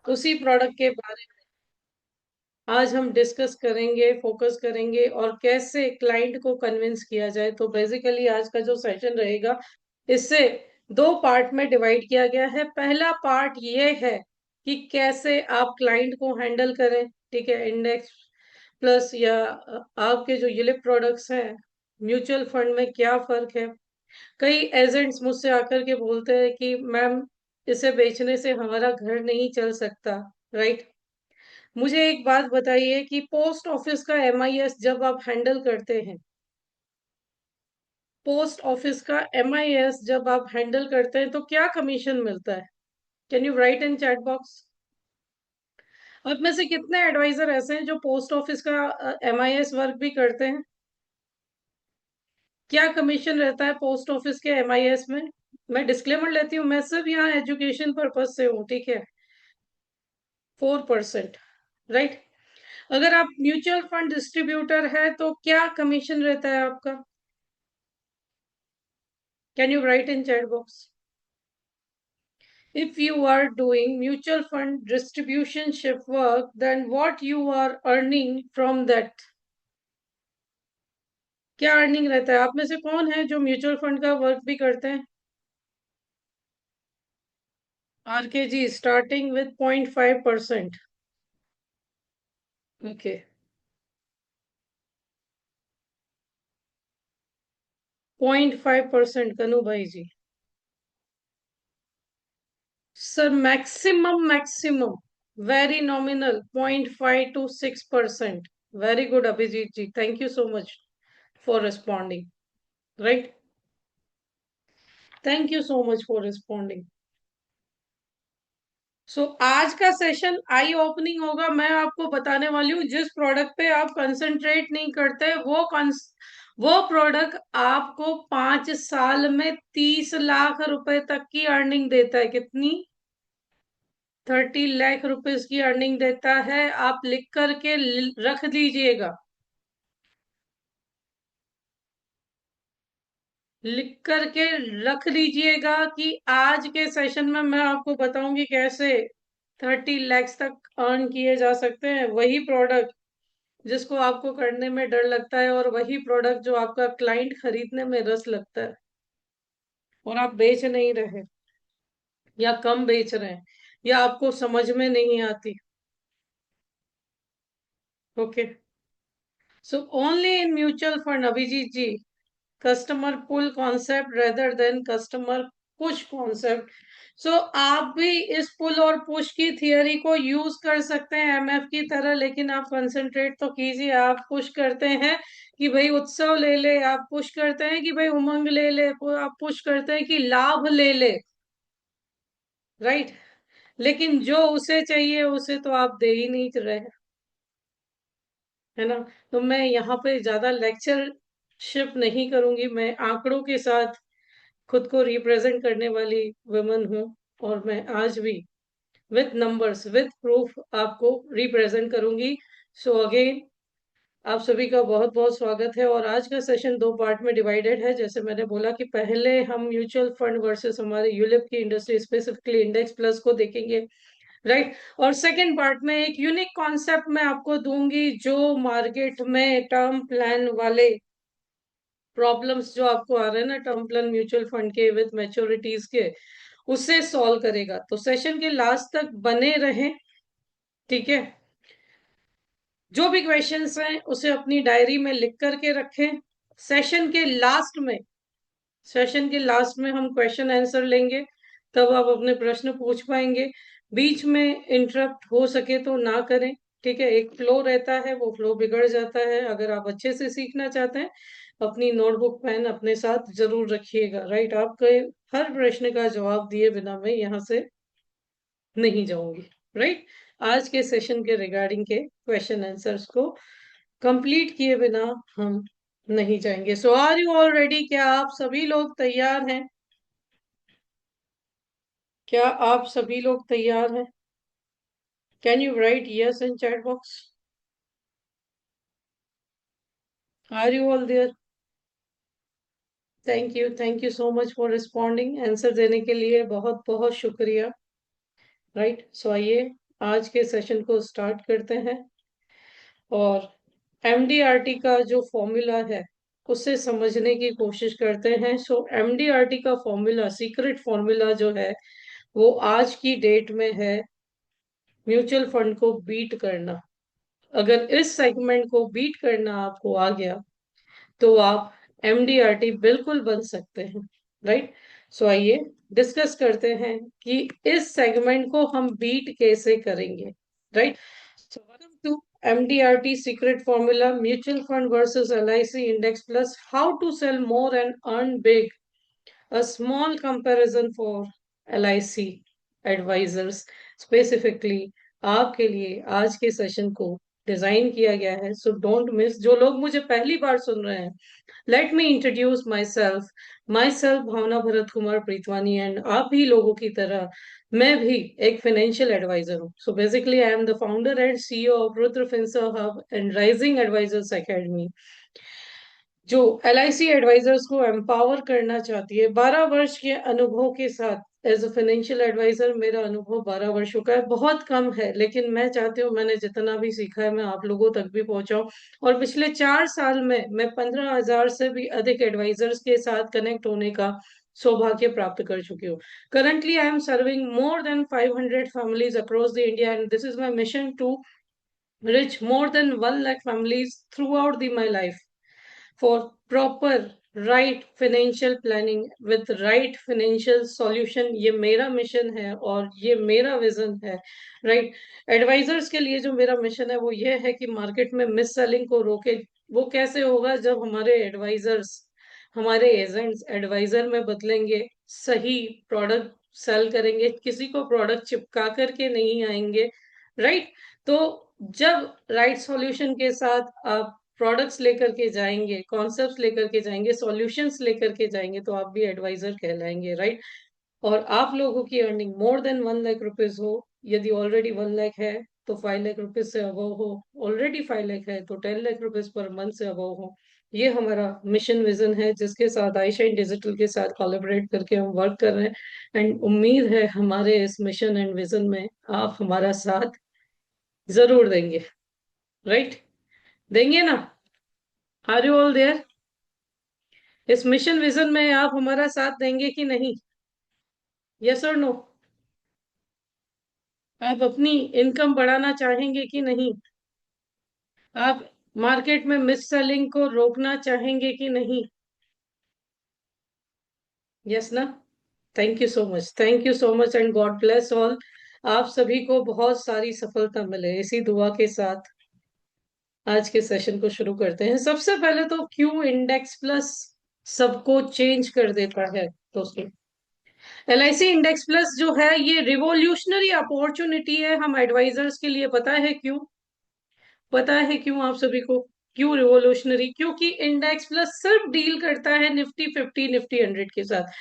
उसी प्रोडक्ट के बारे में आज हम डिस्कस करेंगे, फोकस करेंगे और कैसे क्लाइंट को कन्विंस किया जाए। तो बेसिकली आज का जो सेशन रहेगा, इससे दो पार्ट में डिवाइड किया गया है। पहला पार्ट ये है कि कैसे आप क्लाइंट को हैंडल करें, ठीक है। इंडेक्स प्लस या आपके जो यूलिप प्रोडक्ट्स हैं, म्यूचुअल फंड में क्या फर्क है। कई एजेंट्स मुझसे आकर के बोलते हैं कि मैम, इसे बेचने से हमारा घर नहीं चल सकता, राइट। मुझे एक बात बताइए कि पोस्ट ऑफिस का एमआईएस जब आप हैंडल करते हैं, पोस्ट ऑफिस का एमआईएस जब आप हैंडल करते हैं तो क्या कमीशन मिलता है? Can you right in chat box? आप में से कितने एडवाइजर ऐसे हैं जो पोस्ट ऑफिस का एमआईएस वर्क भी करते हैं? क्या कमीशन रहता है पोस्ट ऑफिस के एमआईएस में? मैं डिस्क्लेमर लेती हूँ, मैं सिर्फ यहाँ एजुकेशन पर्पज से हूँ, ठीक है। 4%, राइट। अगर आप म्यूचुअल फंड डिस्ट्रीब्यूटर है तो क्या कमीशन रहता है आपका? Can you right in chat box? If you are doing mutual fund distributionship work, then what you are earning from that? क्या अर्निंग रहता है? आप में से कौन है जो म्यूचुअल फंड का वर्क भी करते हैं? RK ji, starting with 0.5%। Okay, 0.5%। Kanu भाई ji, sir maximum maximum, very nominal 0.5 to 6%। Very good Abhijit ji, thank you so much for responding, right. Thank you so much for responding. आज का सेशन आई ओपनिंग होगा। मैं आपको बताने वाली हूँ, जिस प्रोडक्ट पे आप कंसंट्रेट नहीं करते वो प्रोडक्ट आपको 5 साल में 30 लाख रुपए तक की अर्निंग देता है। कितनी? 30 लाख रुपीज की अर्निंग देता है। आप लिख करके रख दीजिएगा, लिख करके रख लीजिएगा कि आज के सेशन में मैं आपको बताऊंगी कैसे 30 लाख तक अर्न किए जा सकते हैं। वही प्रोडक्ट जिसको आपको करने में डर लगता है, और वही प्रोडक्ट जो आपका क्लाइंट खरीदने में रस लगता है और आप बेच नहीं रहे, या कम बेच रहे हैं, या आपको समझ में नहीं आती। Okay, so only in mutual fund, Abhijit ji, customer pull concept rather than customer push concept. So आप भी इस पुल और पुश की थियरी को यूज कर सकते हैं एमएफ की तरह, लेकिन आप कंसंट्रेट तो कीजिए। आप पुश करते हैं कि भाई उत्सव ले ले, आप पुश करते हैं कि भाई उमंग ले ले, आप पुश करते हैं कि लाभ ले ले, राइट। लेकिन जो उसे चाहिए उसे तो आप दे ही नहीं रहे, है ना। तो मैं यहाँ पे ज्यादा लेक्चरशिप नहीं करूंगी, मैं आंकड़ों के साथ खुद को रिप्रेजेंट करने वाली वुमन हूँ, और मैं आज भी विथ नंबर्स विथ प्रूफ आपको रिप्रेजेंट करूंगी। सो अगेन, आप सभी का बहुत बहुत स्वागत है। और आज का सेशन दो पार्ट में डिवाइडेड है। जैसे मैंने बोला कि पहले हम म्यूचुअल फंड वर्सेस हमारे यूलिप की इंडस्ट्री, स्पेसिफिकली इंडेक्स प्लस को देखेंगे, राइट। और सेकेंड पार्ट में एक यूनिक कॉन्सेप्ट मैं आपको दूंगी जो मार्केट में टर्म प्लान वाले प्रॉब्लम्स जो आपको आ रहे हैं ना, टर्म प्लान म्यूचुअल फंड के विद मैच्योरिटीज के, उससे सॉल्व करेगा। तो सेशन के लास्ट तक बने रहें, ठीक है। जो भी क्वेश्चंस हैं उसे अपनी डायरी में लिख करके रखें। सेशन के लास्ट में सेशन के लास्ट में हम क्वेश्चन आंसर लेंगे, तब आप अपने प्रश्न पूछ पाएंगे। बीच में इंटरप्ट हो सके तो ना करें, ठीक है। एक फ्लो रहता है, वो फ्लो बिगड़ जाता है। अगर आप अच्छे से सीखना चाहते हैं, अपनी नोटबुक पेन अपने साथ जरूर रखिएगा, राइट। आपके हर प्रश्न का जवाब दिए बिना मैं यहाँ से नहीं जाऊंगी, राइट। आज के सेशन के रिगार्डिंग के क्वेश्चन आंसर्स को कंप्लीट किए बिना हम नहीं जाएंगे। सो आर यू ऑल रेडी? क्या आप सभी लोग तैयार हैं? क्या आप सभी लोग तैयार हैं? Can you write yes in chat box? Are you all there? Thank you so much for responding. Answer देने के लिए बहुत बहुत शुक्रिया, राइट। सो आइए, आज के सेशन को स्टार्ट करते हैं और एमडीआरटी का जो फॉर्मूला है उसे समझने की कोशिश करते हैं। सो एमडीआरटी का फॉर्मूला, सीक्रेट फॉर्मूला जो है वो आज की डेट में है म्यूचुअल फंड को बीट करना। अगर इस सेगमेंट को बीट करना आपको आ गया तो आप एमडीआरटी बिल्कुल बन सकते हैं, राइट। सो आइए डिस्कस करते हैं कि इस सेगमेंट को हम बीट कैसे करेंगे, right. So welcome to MDRT secret formula, mutual fund versus LIC index plus, how to sell more and earn big, a small comparison for LIC advisors specifically आपके लिए आज के सेशन को डिजाइन किया गया है। So don't miss. जो लोग मुझे पहली बार सुन रहे हैं, let me introduce myself Bhavna Bharat Kumar Preetwani, and आप भी लोगों की तरह मैं भी एक फाइनेंशियल एडवाइजर हूँ। So basically I am the founder and CEO of Rudra Finser hub and rising advisers academy, जो एलआईसी एडवाइजर्स को एम्पावर करना चाहती है। 12 वर्ष के अनुभव के साथ एज अ फाइनेंशियल एडवाइजर, मेरा अनुभव 12 वर्षों का है, बहुत कम है, लेकिन मैं चाहती हूँ मैंने जितना भी सीखा है मैं आप लोगों तक भी पहुंचाऊं। और पिछले 4 साल में मैं 15,000 से भी अधिक एडवाइजर्स के साथ कनेक्ट होने का सौभाग्य प्राप्त कर चुकी हूँ। Currently I am serving more than 500 families across the India, and this is my mission to reach more than 1 lakh families throughout my life for proper right financial planning with right financial solution। ये मेरा mission है और ये मेरा vision है, right. Advisers के लिए जो मेरा मिशन है वो ये है कि मार्केट में मिस सेलिंग को रोके। वो कैसे होगा? जब हमारे एडवाइजर्स, हमारे एजेंट्स एडवाइजर में बदलेंगे, सही प्रोडक्ट सेल करेंगे, किसी को प्रोडक्ट चिपका करके नहीं आएंगे, राइट। तो जब राइट सॉल्यूशन के साथ आप प्रोडक्ट्स लेकर के जाएंगे, कॉन्सेप्ट्स लेकर के जाएंगे, सॉल्यूशंस लेकर के जाएंगे, तो आप भी एडवाइजर कहलाएंगे, राइट। और आप लोगों की earning more than 1 lakh rupees हो। यदि ऑलरेडी 1 लाख है तो 5 लाख रुपीज से अबव हो, ऑलरेडी 5 लाख है तो 10 लाख रुपीज पर मंथ से अबव हो। ये हमारा मिशन विजन है जिसके साथ आईशाइन डिजिटल के साथ कोलैबोरेट करके हम वर्क कर रहे हैं। एंड उम्मीद है हमारे इस मिशन एंड विजन में आप हमारा साथ जरूर देंगे, राइट। देंगे ना? Are you all there? इस मिशन विजन में आप हमारा साथ देंगे कि नहीं? यस और नो? आप अपनी इनकम बढ़ाना चाहेंगे कि नहीं? आप मार्केट में मिस सेलिंग को रोकना चाहेंगे कि नहीं? यस ना? Thank you so much, thank you so much, and God bless all. आप सभी को बहुत सारी सफलता मिले, इसी दुआ के साथ आज के सेशन को शुरू करते हैं। सबसे पहले तो क्यू इंडेक्स प्लस सबको चेंज कर देता है दोस्तों। एलआईसी इंडेक्स प्लस जो है ये रिवॉल्यूशनरी अपॉर्चुनिटी है हम एडवाइजर्स के लिए। पता है क्यों? पता है क्यों आप सभी को? क्यों रिवॉल्यूशनरी? क्योंकि इंडेक्स प्लस सिर्फ डील करता है निफ्टी 50 निफ्टी 100 के साथ।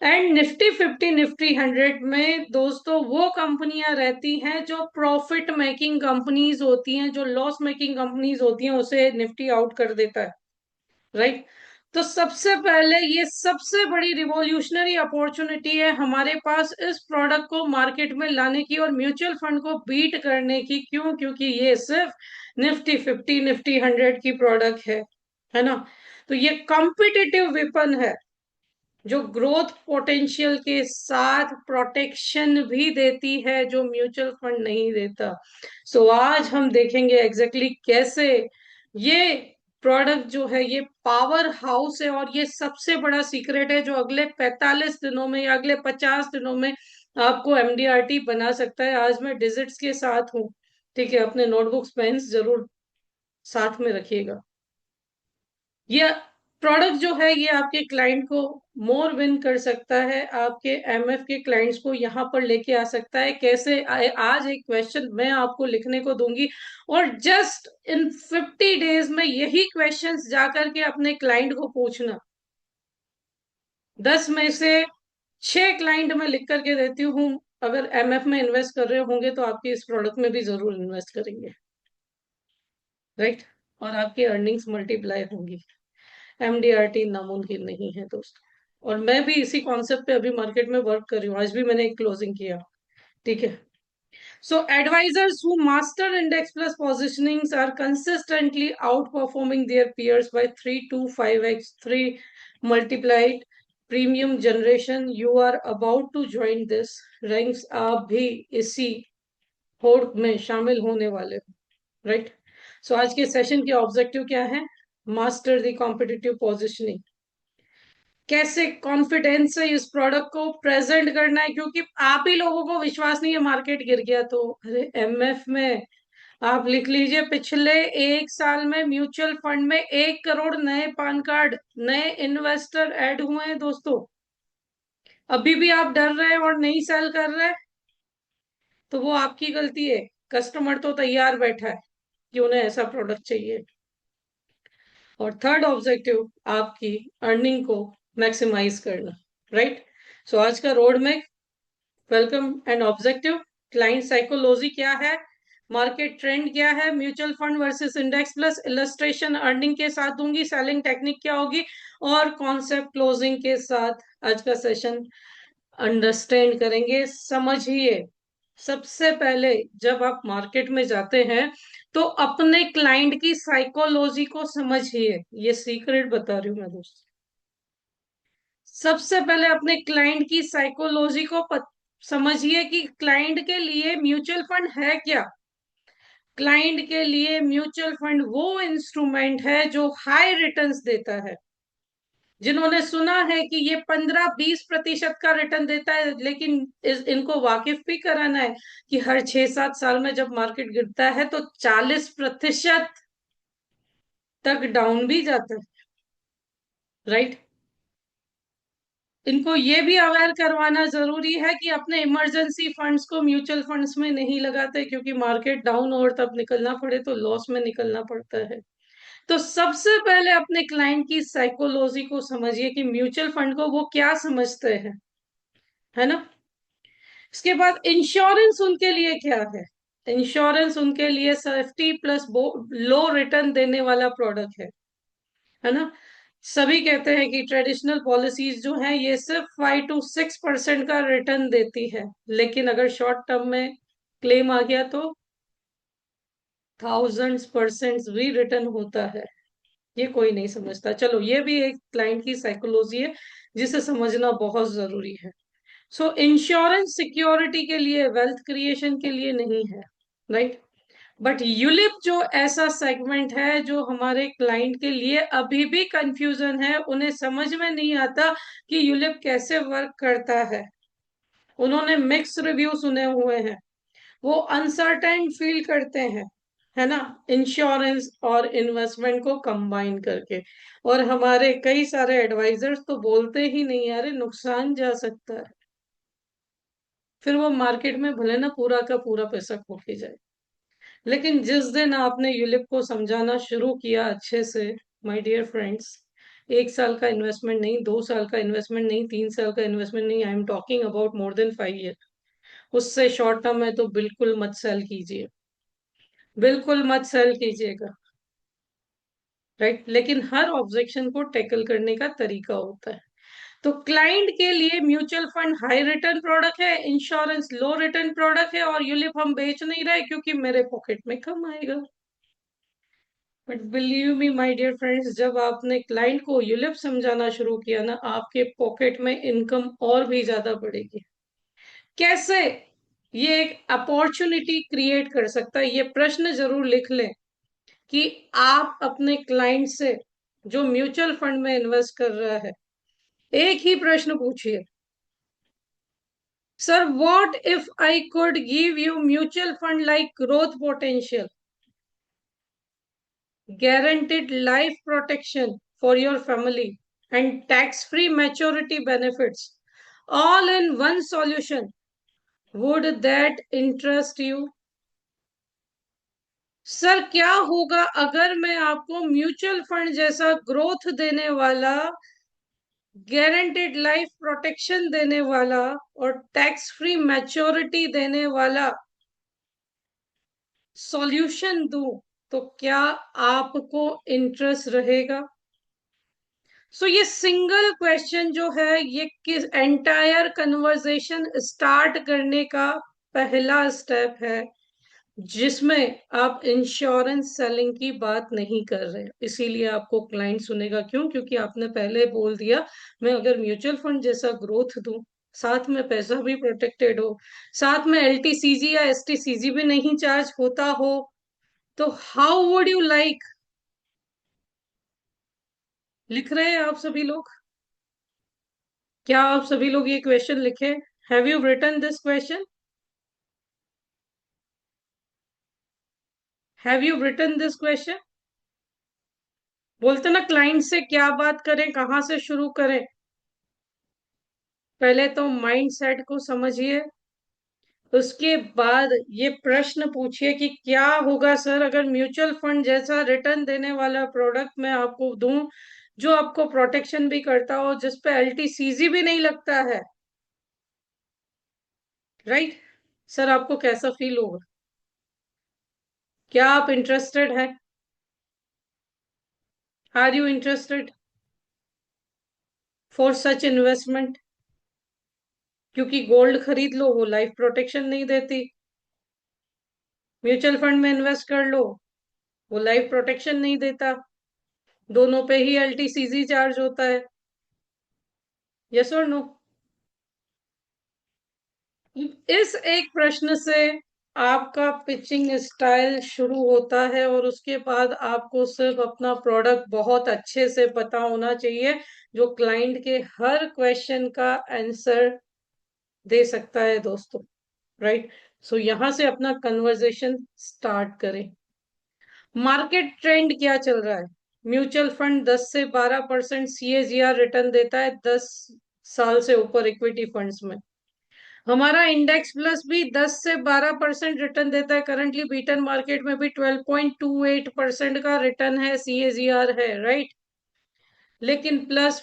एंड निफ्टी 50 निफ्टी 100 में दोस्तों वो कंपनियां रहती हैं जो प्रॉफिट मेकिंग कंपनीज होती हैं, जो लॉस मेकिंग कंपनीज होती हैं उसे निफ्टी आउट कर देता है, राइट। तो सबसे पहले ये सबसे बड़ी रिवॉल्यूशनरी अपॉर्चुनिटी है हमारे पास इस प्रोडक्ट को मार्केट में लाने की और म्यूचुअल फंड को बीट करने की। क्यों? क्योंकि ये सिर्फ निफ्टी 50 निफ्टी 100 की प्रोडक्ट है ना। तो ये कॉम्पिटिटिव वेपन है जो ग्रोथ पोटेंशियल के साथ प्रोटेक्शन भी देती है, जो म्यूचुअल फंड नहीं देता। सो आज हम देखेंगे एग्जैक्टली कैसे ये प्रोडक्ट जो है ये पावर हाउस है, और ये सबसे बड़ा सीक्रेट है जो अगले 45 दिनों में या अगले 50 दिनों में आपको एमडीआरटी बना सकता है। आज मैं डिजिट्स के साथ हूँ, ठीक है। अपने नोटबुक्स पेन्स जरूर साथ में रखिएगा। ये प्रोडक्ट जो है ये आपके क्लाइंट को मोर विन कर सकता है, आपके एमएफ के क्लाइंट्स को यहाँ पर लेके आ सकता है। कैसे? आज एक क्वेश्चन मैं आपको लिखने को दूंगी और जस्ट इन 50 डेज में यही क्वेश्चंस जाकर के अपने क्लाइंट को पूछना। 10 में से 6 क्लाइंट मैं लिख करके देती हूँ, अगर एमएफ में इन्वेस्ट कर रहे होंगे तो आपके इस प्रोडक्ट में भी जरूर इन्वेस्ट करेंगे, राइट। और आपकी अर्निंग्स मल्टीप्लाई होंगी। एमडीआरटी नामुमकिन नहीं है दोस्तों। और मैं भी इसी कॉन्सेप्ट पे अभी मार्केट में वर्क कर रही हूँ। आज भी मैंने एक क्लोजिंग किया, ठीक है। So advisors who master index plus positionings are consistently outperforming their peers by 3 to 5x, 3 multiplied premium generation. You are about to join this ranks. आप भी इसी होड़ में शामिल होने वाले हो, राइट? सो आज के सेशन के ऑब्जेक्टिव क्या है? Master the competitive positioning. कैसे कॉन्फिडेंस से इस प्रोडक्ट को प्रेजेंट करना है, क्योंकि आप ही लोगों को विश्वास नहीं है मार्केट गिर गया तो। अरे एमएफ में आप लिख लीजिए, पिछले 1 साल में म्यूचुअल फंड में 1 करोड़ नए पान कार्ड, नए इन्वेस्टर ऐड हुए हैं दोस्तों। अभी भी आप डर रहे हैं और नहीं सेल कर रहे हैं, तो वो आपकी गलती है। कस्टमर तो तैयार बैठा है कि उन्हें ऐसा प्रोडक्ट चाहिए। और थर्ड ऑब्जेक्टिव आपकी अर्निंग को मैक्सिमाइज करना, राइट? सो आज का रोड में welcome and objective, client psychology क्या है, मार्केट ट्रेंड क्या है, mutual fund versus index plus, illustration earning के साथ दूंगी, सेलिंग टेक्निक क्या होगी, और कॉन्सेप्ट क्लोजिंग के साथ आज का सेशन अंडरस्टैंड करेंगे। समझिए, सबसे पहले जब आप मार्केट में जाते हैं तो अपने क्लाइंट की साइकोलॉजी को समझिए। ये सीक्रेट बता रही हूं मैं दोस्त। सबसे पहले अपने क्लाइंट की साइकोलॉजी को समझिए कि क्लाइंट के लिए म्यूचुअल फंड है क्या। क्लाइंट के लिए म्यूचुअल फंड वो इंस्ट्रूमेंट है जो हाई रिटर्न्स देता है। जिन्होंने सुना है कि ये 15-20% का रिटर्न देता है, लेकिन इनको वाकिफ भी कराना है कि हर 6-7 साल में जब मार्केट गिरता है तो 40% तक डाउन भी जाता है, राइट? इनको ये भी अवेयर करवाना जरूरी है कि अपने इमरजेंसी फंड्स को म्यूचुअल फंड्स में नहीं लगाते, क्योंकि मार्केट डाउन और तब निकलना पड़े तो लॉस में निकलना पड़ता है। तो सबसे पहले अपने क्लाइंट की साइकोलॉजी को समझिए कि म्यूचुअल फंड को वो क्या समझते हैं, है ना? इसके बाद इंश्योरेंस उनके लिए क्या है। इंश्योरेंस उनके लिए सेफ्टी प्लस लो रिटर्न देने वाला प्रोडक्ट है ना? सभी कहते हैं कि ट्रेडिशनल पॉलिसीज जो हैं ये सिर्फ 5 to 6% का रिटर्न देती है, लेकिन अगर शॉर्ट टर्म में क्लेम आ गया तो थाउजेंड्स % भी रिटर्न होता है। ये कोई नहीं समझता। चलो, ये भी एक क्लाइंट की साइकोलॉजी है जिसे समझना बहुत जरूरी है। सो इंश्योरेंस सिक्योरिटी के लिए, वेल्थ क्रिएशन के लिए नहीं है, राइट? बट यूलिप जो ऐसा सेगमेंट है जो हमारे क्लाइंट के लिए अभी भी कंफ्यूजन है, उन्हें समझ में नहीं आता कि यूलिप कैसे वर्क करता है। उन्होंने मिक्स रिव्यू सुने हुए हैं, वो अनसर्टेन फील करते हैं, है ना, इंश्योरेंस और इन्वेस्टमेंट को कंबाइन करके। और हमारे कई सारे एडवाइजर्स तो बोलते ही नहीं, अरे नुकसान जा सकता है। फिर वो मार्केट में भले ना पूरा का पूरा पैसा खो के जाए, लेकिन जिस दिन आपने यूलिप को समझाना शुरू किया अच्छे से, माय डियर फ्रेंड्स, 1 साल का इन्वेस्टमेंट नहीं, 2 साल का इन्वेस्टमेंट नहीं, 3 साल का इन्वेस्टमेंट नहीं, I am talking about more than 5 year, उससे शॉर्ट टर्म है तो बिल्कुल मत सेल कीजिए, बिल्कुल मत सेल कीजिएगा, राइट? लेकिन हर ऑब्जेक्शन को टैकल करने का तरीका होता है। तो क्लाइंट के लिए mutual fund high return product है, इंश्योरेंस लो रिटर्न प्रोडक्ट है, और यूलिप हम बेच नहीं रहे क्योंकि मेरे पॉकेट में कम आएगा। But believe me my dear friends, जब आपने क्लाइंट को यूलिप समझाना शुरू किया ना, आपके पॉकेट में इनकम और भी ज्यादा बढ़ेगी। कैसे ये एक अपॉर्चुनिटी क्रिएट कर सकता है, ये प्रश्न जरूर लिख लें कि आप अपने क्लाइंट से जो म्यूचुअल फंड में इन्वेस्ट कर रहा है, एक ही प्रश्न पूछिए, sir what if I could give you mutual fund like growth potential, guaranteed life protection for your family, and tax-free maturity benefits all in one solution. Would that interest you? Sir क्या होगा अगर मैं आपको mutual fund जैसा growth देने वाला, guaranteed life protection देने वाला और टैक्स फ्री मैच्योरिटी देने वाला सॉल्यूशन दूं, तो क्या आपको इंटरेस्ट रहेगा? सो ये सिंगल क्वेश्चन जो है, ये किस एंटायर कन्वर्सेशन स्टार्ट करने का पहला स्टेप है जिसमें आप इंश्योरेंस सेलिंग की बात नहीं कर रहे, इसीलिए आपको क्लाइंट सुनेगा। क्यों? क्योंकि आपने पहले बोल दिया मैं अगर म्यूचुअल फंड जैसा ग्रोथ दूं, साथ में पैसा भी प्रोटेक्टेड हो, साथ में एलटीसीजी या एसटीसीजी भी नहीं चार्ज होता हो, तो हाउ वुड यू लाइक। लिख रहे हैं आप सभी लोग? क्या आप सभी लोग ये क्वेश्चन लिखे? Have you written this question? Have you written this question? बोलते ना क्लाइंट से क्या बात करें, कहाँ से शुरू करें। पहले तो माइंड सेट को समझिए, उसके बाद ये प्रश्न पूछिए कि क्या होगा सर अगर म्यूचुअल फंड जैसा रिटर्न देने वाला प्रोडक्ट मैं आपको दूं, जो आपको प्रोटेक्शन भी करता हो, जिसपे एलटीसीजी भी नहीं लगता है। राइट? सर आपको कैसा फील होगा? क्या आप इंटरेस्टेड है? Are you interested for such investment? क्योंकि गोल्ड खरीद लो, वो लाइफ प्रोटेक्शन नहीं देती। म्यूचुअल फंड में इन्वेस्ट कर लो, वो लाइफ प्रोटेक्शन नहीं देता। दोनों पे ही एलटीसीजी चार्ज होता है। यस और नो? इस एक प्रश्न से आपका पिचिंग स्टाइल शुरू होता है, और उसके बाद आपको सिर्फ अपना प्रोडक्ट बहुत अच्छे से पता होना चाहिए, जो क्लाइंट के हर क्वेश्चन का आंसर दे सकता है दोस्तों। राइट? सो यहां से अपना कन्वर्सेशन स्टार्ट करें। मार्केट ट्रेंड क्या चल रहा है? म्यूचुअल फंड 10 से 12% सीएजीआर रिटर्न देता है 10 साल से ऊपर इक्विटी फंड्स में। हमारा इंडेक्स प्लस भी 10 से 12% रिटर्न देता है। करंटली बीटन मार्केट में भी 12.28% का रिटर्न है, सीएजीआर है। राइट? लेकिन प्लस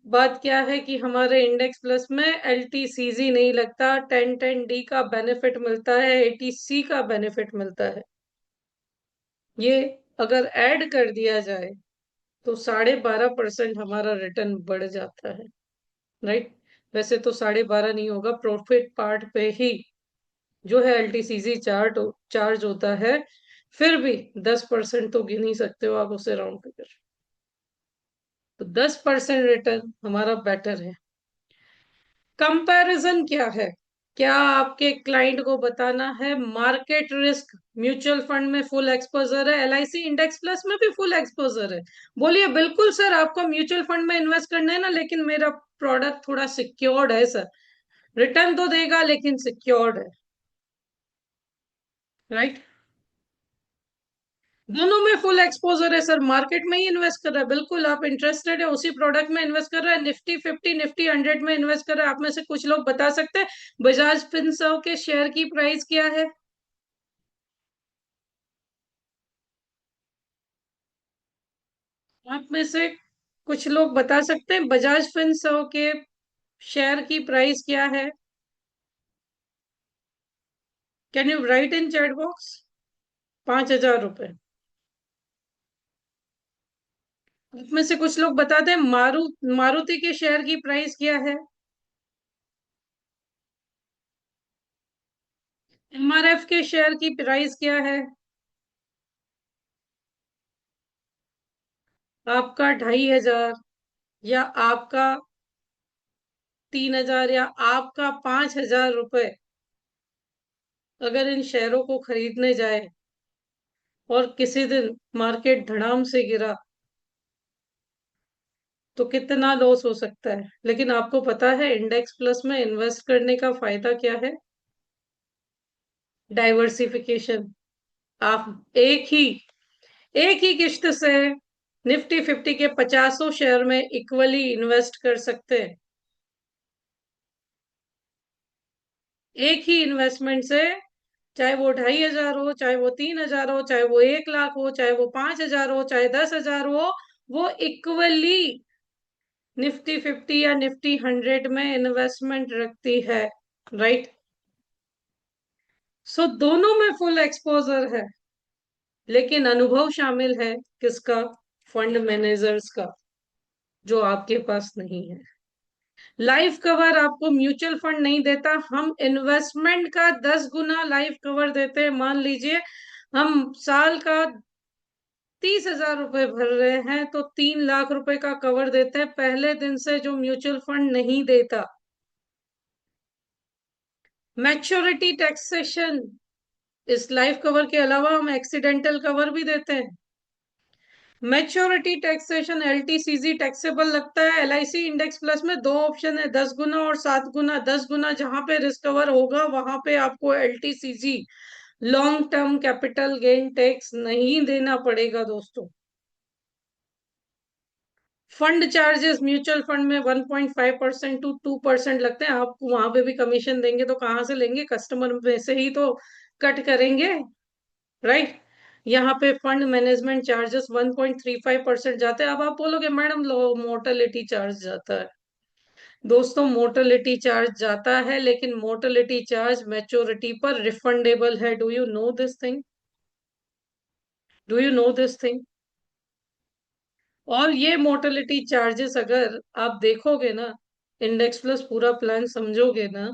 बात क्या है कि हमारे इंडेक्स प्लस में एलटीसीजी नहीं लगता, 1010 डी का बेनिफिट मिलता है, एटीसी का बेनिफिट मिलता है। ये अगर ऐड कर दिया जाए तो 12.5% हमारा रिटर्न बढ़ जाता है। राइट? वैसे तो 12.5 नहीं होगा, प्रॉफिट पार्ट पे ही जो है एलटीसीजी चार्ज होता है। फिर भी 10% तो गिन ही सकते हो आप उसे राउंड फिगर। तो 10% रिटर्न हमारा बेटर है। कंपैरिजन क्या है? क्या आपके क्लाइंट को बताना है मार्केट रिस्क म्यूचुअल फंड में फुल एक्सपोजर है, एलआईसी इंडेक्स प्लस में भी फुल एक्सपोजर है? बोलिए बिल्कुल सर, आपको म्यूचुअल फंड में इन्वेस्ट करना है ना, लेकिन मेरा प्रोडक्ट थोड़ा सिक्योर्ड है सर। रिटर्न तो देगा लेकिन सिक्योर्ड है। राइट? दोनों में फुल एक्सपोजर है सर, मार्केट में ही इन्वेस्ट कर रहा है। बिल्कुल आप इंटरेस्टेड है उसी प्रोडक्ट में इन्वेस्ट कर रहा है, निफ्टी 50 निफ्टी 100 में इन्वेस्ट कर रहा है। आप में से कुछ लोग बता सकते हैं बजाज फिनसर्व के शेयर की प्राइस क्या है? आप में से कुछ लोग बता सकते हैं बजाज फिनसर्व के शेयर की प्राइस क्या है? Can you right in chat box? 5,000 रुपए। आप में से कुछ लोग बताते हैं मारुति के शेयर की प्राइस क्या है? एमआरएफ के शेयर की प्राइस क्या है? आपका 2,500, या आपका 3,000, या आपका 5,000 रुपए अगर इन शेयरों को खरीदने जाए और किसी दिन मार्केट धड़ाम से गिरा, तो कितना लॉस हो सकता है। लेकिन आपको पता है इंडेक्स प्लस में इन्वेस्ट करने का फायदा क्या है? डाइवर्सिफिकेशन। आप एक ही किश्त से निफ्टी 50 के 50 शेयर में इक्वली इन्वेस्ट कर सकते हैं। एक ही इन्वेस्टमेंट से, चाहे वो 2,500 हो, चाहे वो 3,000 हो, चाहे वो 1 लाख हो, चाहे वो 5,000 हो, चाहे 10,000 हो, वो इक्वली निफ्टी 50 या निफ्टी 100 में इन्वेस्टमेंट रखती है। राइट? सो दोनों में फुल एक्सपोजर है, लेकिन अनुभव शामिल है किसका? फंड मैनेजर्स का, जो आपके पास नहीं है। लाइफ कवर आपको म्यूचुअल फंड नहीं देता, हम इन्वेस्टमेंट का 10 गुना लाइफ कवर देते हैं। मान लीजिए हम साल का 30,000 रुपए भर रहे हैं तो 3 लाख रुपए का कवर देते हैं पहले दिन से, जो म्यूचुअल फंड नहीं देता। मैच्योरिटी टैक्सेशन, इस लाइफ कवर के अलावा हम एक्सीडेंटल कवर भी देते हैं। मैच्योरिटी टैक्सेशन एलटीसीजी टैक्सेबल लगता है। एलआईसी इंडेक्स प्लस में दो ऑप्शन है, 10 गुना और 7 गुना। 10 गुना जहां पे रिस्क कवर होगा वहां पे आपको LTCG long term capital gain tax नहीं देना पड़ेगा दोस्तों। फंड चार्जेस म्यूचुअल फंड में 1.5% टू 2% लगते हैं। आप वहां पे भी कमीशन देंगे तो कहाँ से लेंगे, कस्टमर में से ही तो कट करेंगे, राइट। यहाँ पे फंड मैनेजमेंट चार्जेस 1.35% जाते हैं। अब आप बोलोगे मैडम लो मोर्टेलिटी चार्ज जाता है। दोस्तों मोर्टेलिटी चार्ज जाता है, लेकिन मोर्टेलिटी चार्ज मैच्योरिटी पर रिफंडेबल है। Do you know this thing? Do you know this thing? और ये मोर्टेलिटी चार्जेस अगर आप देखोगे ना, इंडेक्स प्लस पूरा प्लान समझोगे ना,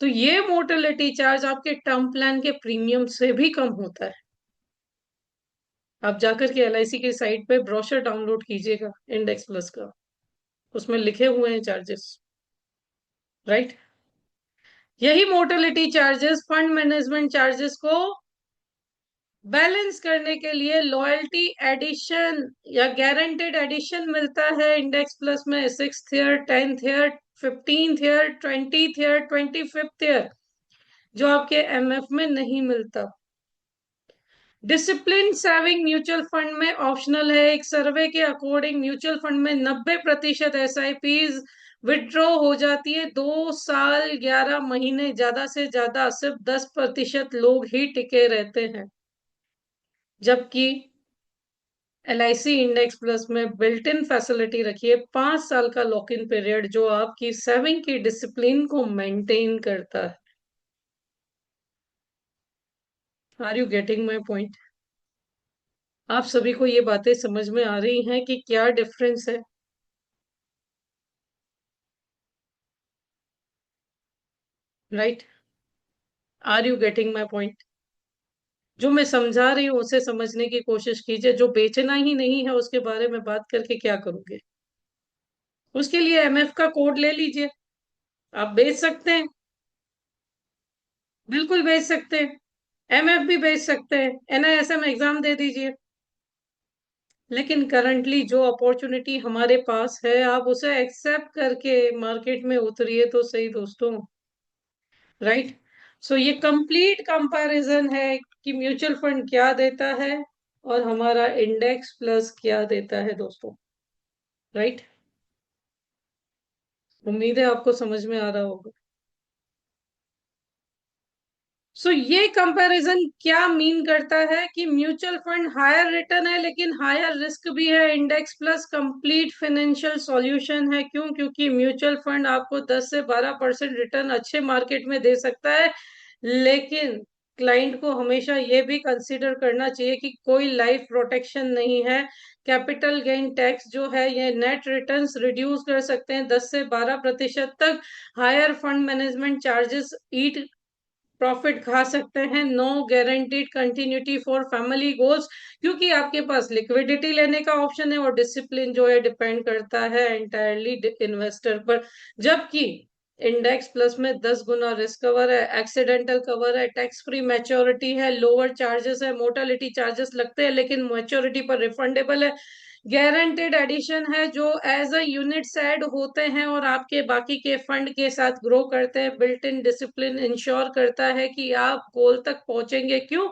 तो ये मोर्टेलिटी चार्ज आपके टर्म प्लान के प्रीमियम से भी कम होता है। आप जाकर के एलआईसी की साइट पे ब्रोशर डाउनलोड कीजिएगा इंडेक्स प्लस का, उसमें लिखे हुए हैं चार्जेस, राइट। यही mortality charges fund management charges को बैलेंस करने के लिए लॉयल्टी एडिशन या गारंटेड एडिशन मिलता है इंडेक्स प्लस में। 6th year, 10th year, 15th year, 20th year, 25th year, जो आपके एमएफ में नहीं मिलता। डिसिप्लिन सेविंग म्यूचुअल फंड में ऑप्शनल है। एक सर्वे के अकॉर्डिंग म्यूचुअल फंड में 90% एसआईपीज विड्रॉ हो जाती है। 2 साल 11 महीने, ज्यादा से ज्यादा सिर्फ 10% लोग ही टिके रहते हैं। जबकि एलआईसी इंडेक्स प्लस में बिल्ट इन फैसिलिटी रखी है, 5 साल का लॉक इन पीरियड, जो आपकी सेविंग की डिसिप्लिन को मेंटेन करता है। Are you getting my point? आप सभी को ये बातें समझ में आ रही हैं कि क्या डिफरेंस है, right? Are you getting my point? जो मैं समझा रही हूँ उसे समझने की कोशिश कीजिए। जो बेचना ही नहीं है उसके बारे में बात करके क्या करोगे? उसके लिए एमएफ का कोड ले लीजिए, आप बेच सकते हैं, बिल्कुल बेच सकते हैं। एमएफ भी बेच सकते हैं, एनआईएसएम एग्जाम दे दीजिए। लेकिन करंटली जो अपॉर्चुनिटी हमारे पास है, आप उसे एक्सेप्ट करके मार्केट में उतरिए तो सही दोस्तों, राइट। सो ये कंप्लीट कंपैरिजन है कि म्यूचुअल फंड क्या देता है और हमारा इंडेक्स प्लस क्या देता है दोस्तों, राइट। उम्मीद है आपको समझ में आ रहा होगा। ये कंपैरिजन क्या मीन करता है कि म्यूचुअल फंड हायर रिटर्न है लेकिन हायर रिस्क भी है। Index plus complete financial solution है। क्यों? क्योंकि म्यूचुअल फंड आपको 10 से 12% रिटर्न अच्छे मार्केट में दे सकता है, लेकिन क्लाइंट को हमेशा ये भी कंसीडर करना चाहिए कि कोई लाइफ प्रोटेक्शन नहीं है। कैपिटल गेन टैक्स जो है ये नेट रिटर्न्स रिड्यूस कर सकते हैं 10 से 12% तक। Higher fund management charges eat profit खा सकते हैं। No guaranteed continuity for family goals, क्योंकि आपके पास लिक्विडिटी लेने का ऑप्शन है और डिसिप्लिन जो है डिपेंड करता है एंटायरली इन्वेस्टर पर। जबकि इंडेक्स प्लस में 10 गुना रिस्क कवर है, एक्सीडेंटल कवर है, टैक्स फ्री मैच्योरिटी है, लोअर चार्जेस है, मोर्टेलिटी चार्जेस लगते हैं लेकिन मैच्योरिटी पर रिफंडेबल है, गारंटेड एडिशन है जो एज अ यूनिट सेड होते हैं और आपके बाकी के फंड के साथ ग्रो करते हैं। बिल्ट इन डिसिप्लिन इंश्योर करता है कि आप गोल तक पहुंचेंगे। क्यों?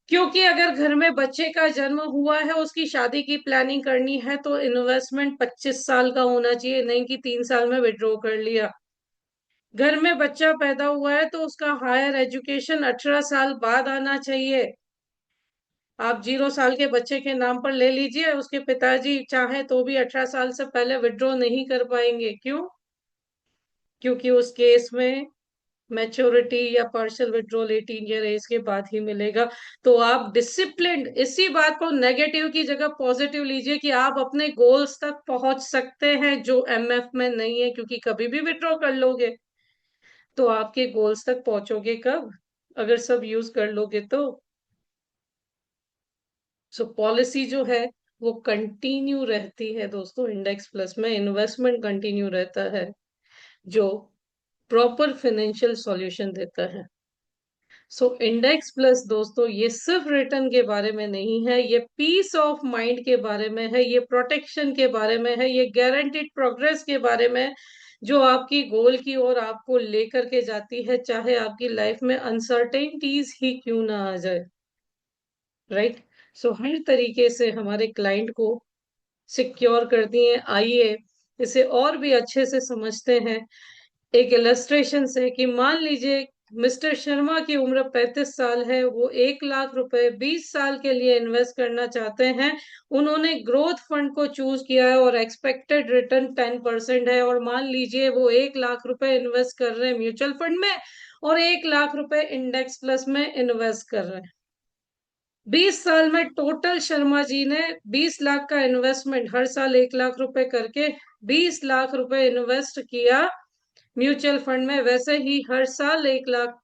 क्योंकि अगर घर में बच्चे का जन्म हुआ है, उसकी शादी की प्लानिंग करनी है, तो इन्वेस्टमेंट 25 साल का होना चाहिए, नहीं कि 3 साल में विड्रॉ कर लिया। घर में बच्चा पैदा हुआ है तो उसका हायर एजुकेशन 18 साल बाद आना चाहिए। आप 0 साल के बच्चे के नाम पर ले लीजिए, उसके पिताजी चाहे तो भी 18 साल से पहले विड्रॉ नहीं कर पाएंगे। क्यों? क्योंकि उस केस में मैच्योरिटी या पार्शियल विड्रॉल 18 ईयर एज के बाद ही मिलेगा। तो आप डिसिप्लिन्ड, इसी बात को नेगेटिव की जगह पॉजिटिव लीजिए कि आप अपने गोल्स तक पहुंच सकते हैं जो एमएफ में नहीं है, क्योंकि कभी भी विड्रॉ कर लोगे तो आपके गोल्स तक पहुंचोगे कब, अगर सब यूज कर लोगे तो। सो पॉलिसी जो है वो कंटिन्यू रहती है दोस्तों, इंडेक्स प्लस में इन्वेस्टमेंट कंटिन्यू रहता है जो प्रॉपर फाइनेंशियल सॉल्यूशन देता है। सो इंडेक्स प्लस दोस्तों ये सिर्फ रिटर्न के बारे में नहीं है, ये पीस ऑफ माइंड के बारे में है, ये प्रोटेक्शन के बारे में है, ये गारंटीड प्रोग्रेस के बारे में, जो आपकी गोल की ओर आपको लेकर के जाती है, चाहे आपकी लाइफ में अनसर्टेनिटीज ही क्यों ना आ जाए। राइट। सो हर तरीके से हमारे क्लाइंट को सिक्योर करती हैं। आइए इसे और भी अच्छे से समझते हैं एक इलस्ट्रेशन से, कि मान लीजिए मिस्टर शर्मा की उम्र 35 साल है, वो 1 लाख रुपए 20 साल के लिए इन्वेस्ट करना चाहते हैं। उन्होंने ग्रोथ फंड को चूज किया है और एक्सपेक्टेड रिटर्न 10% है। और मान लीजिए वो 1 लाख रुपए इन्वेस्ट कर रहे हैं म्यूचुअल फंड में और 1 लाख रुपए इंडेक्स प्लस में इन्वेस्ट कर रहे हैं। 20 साल में टोटल शर्मा जी ने 20 लाख का इन्वेस्टमेंट, हर साल 1 लाख रुपए करके 20 लाख रुपए इन्वेस्ट किया म्यूचुअल फंड में। वैसे ही हर साल 1 लाख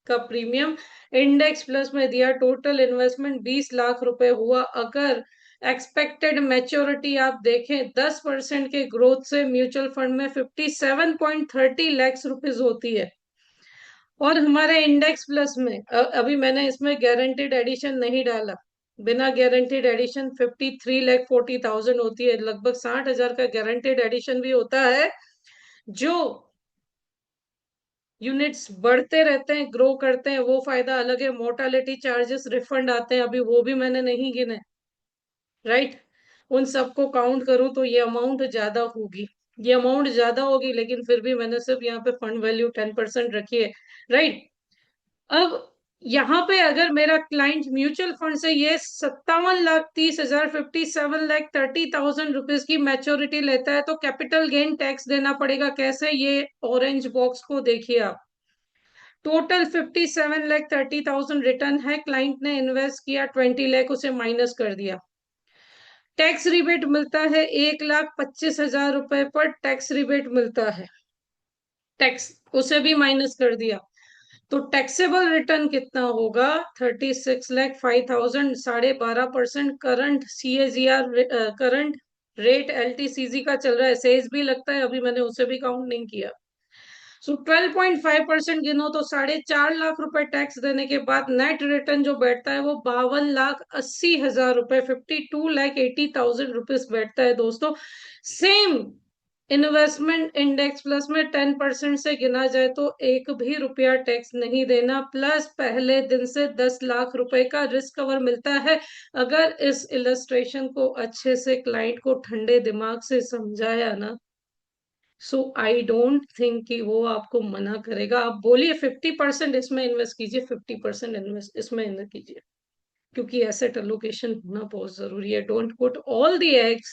का प्रीमियम इंडेक्स प्लस में दिया। टोटल इन्वेस्टमेंट 20 लाख रुपए हुआ। अगर एक्सपेक्टेड मैच्योरिटी आप देखें 10% के ग्रोथ से म्यूचुअल फंड में 57.30 लाख रुपीज होती है। और हमारे इंडेक्स प्लस में अभी मैंने इसमें गारंटेड एडिशन नहीं डाला, बिना गारंटेड एडिशन 53,40,000 होती है। लगभग 60,000 का गारंटेड एडिशन भी होता है, जो यूनिट्स बढ़ते रहते हैं, ग्रो करते हैं, वो फायदा अलग है। मोर्टालिटी चार्जेस रिफंड आते हैं, अभी वो भी मैंने नहीं गिने। राइट। उन सबको काउंट करूं तो ये अमाउंट ज्यादा होगी, ये अमाउंट ज्यादा होगी, लेकिन फिर भी मैंने सिर्फ यहाँ पे फंड वैल्यू 10% रखी है। राइट। अब यहाँ पे अगर मेरा क्लाइंट म्यूचुअल फंड से ये 57,30,000 57,30,000 रुपीज की मैच्योरिटी लेता है, तो कैपिटल गेन टैक्स देना पड़ेगा। कैसे, ये ऑरेंज बॉक्स को देखिए आप। टोटल 57,30,000 रिटर्न है, क्लाइंट ने इन्वेस्ट किया 20 लाख, उसे माइनस कर दिया। टैक्स रिबेट मिलता है 1,25,000 रुपए पर टैक्स रिबेट मिलता है, टैक्स उसे भी माइनस कर दिया। तो टैक्सेबल रिटर्न कितना होगा? 36,05,000, 12.5% current CAGR, current rate LTCZ का चल रहा है। सेज भी लगता है, अभी मैंने उसे भी काउंट नहीं किया। सो 12.5% गिनो तो 4.5 लाख रुपए टैक्स देने के बाद नेट रिटर्न जो बैठता है वो 52,80,000 रुपए, 52,80,000 रुपीज बैठता है दोस्तों। सेम इन्वेस्टमेंट इंडेक्स प्लस में 10% से गिना जाए तो एक भी रुपया टैक्स नहीं देना, प्लस पहले दिन से 10 लाख रुपए का रिस्क कवर मिलता है। अगर इस इलस्ट्रेशन को अच्छे से क्लाइंट को ठंडे दिमाग से समझाया ना, सो आई डोंट थिंक कि वो आपको मना करेगा। आप बोलिए 50% इसमें इन्वेस्ट कीजिए, 50% इन्वेस्ट इसमें इन्वेस्ट कीजिए, क्योंकि एसेट एलोकेशन होना बहुत जरूरी है। Don't put all the eggs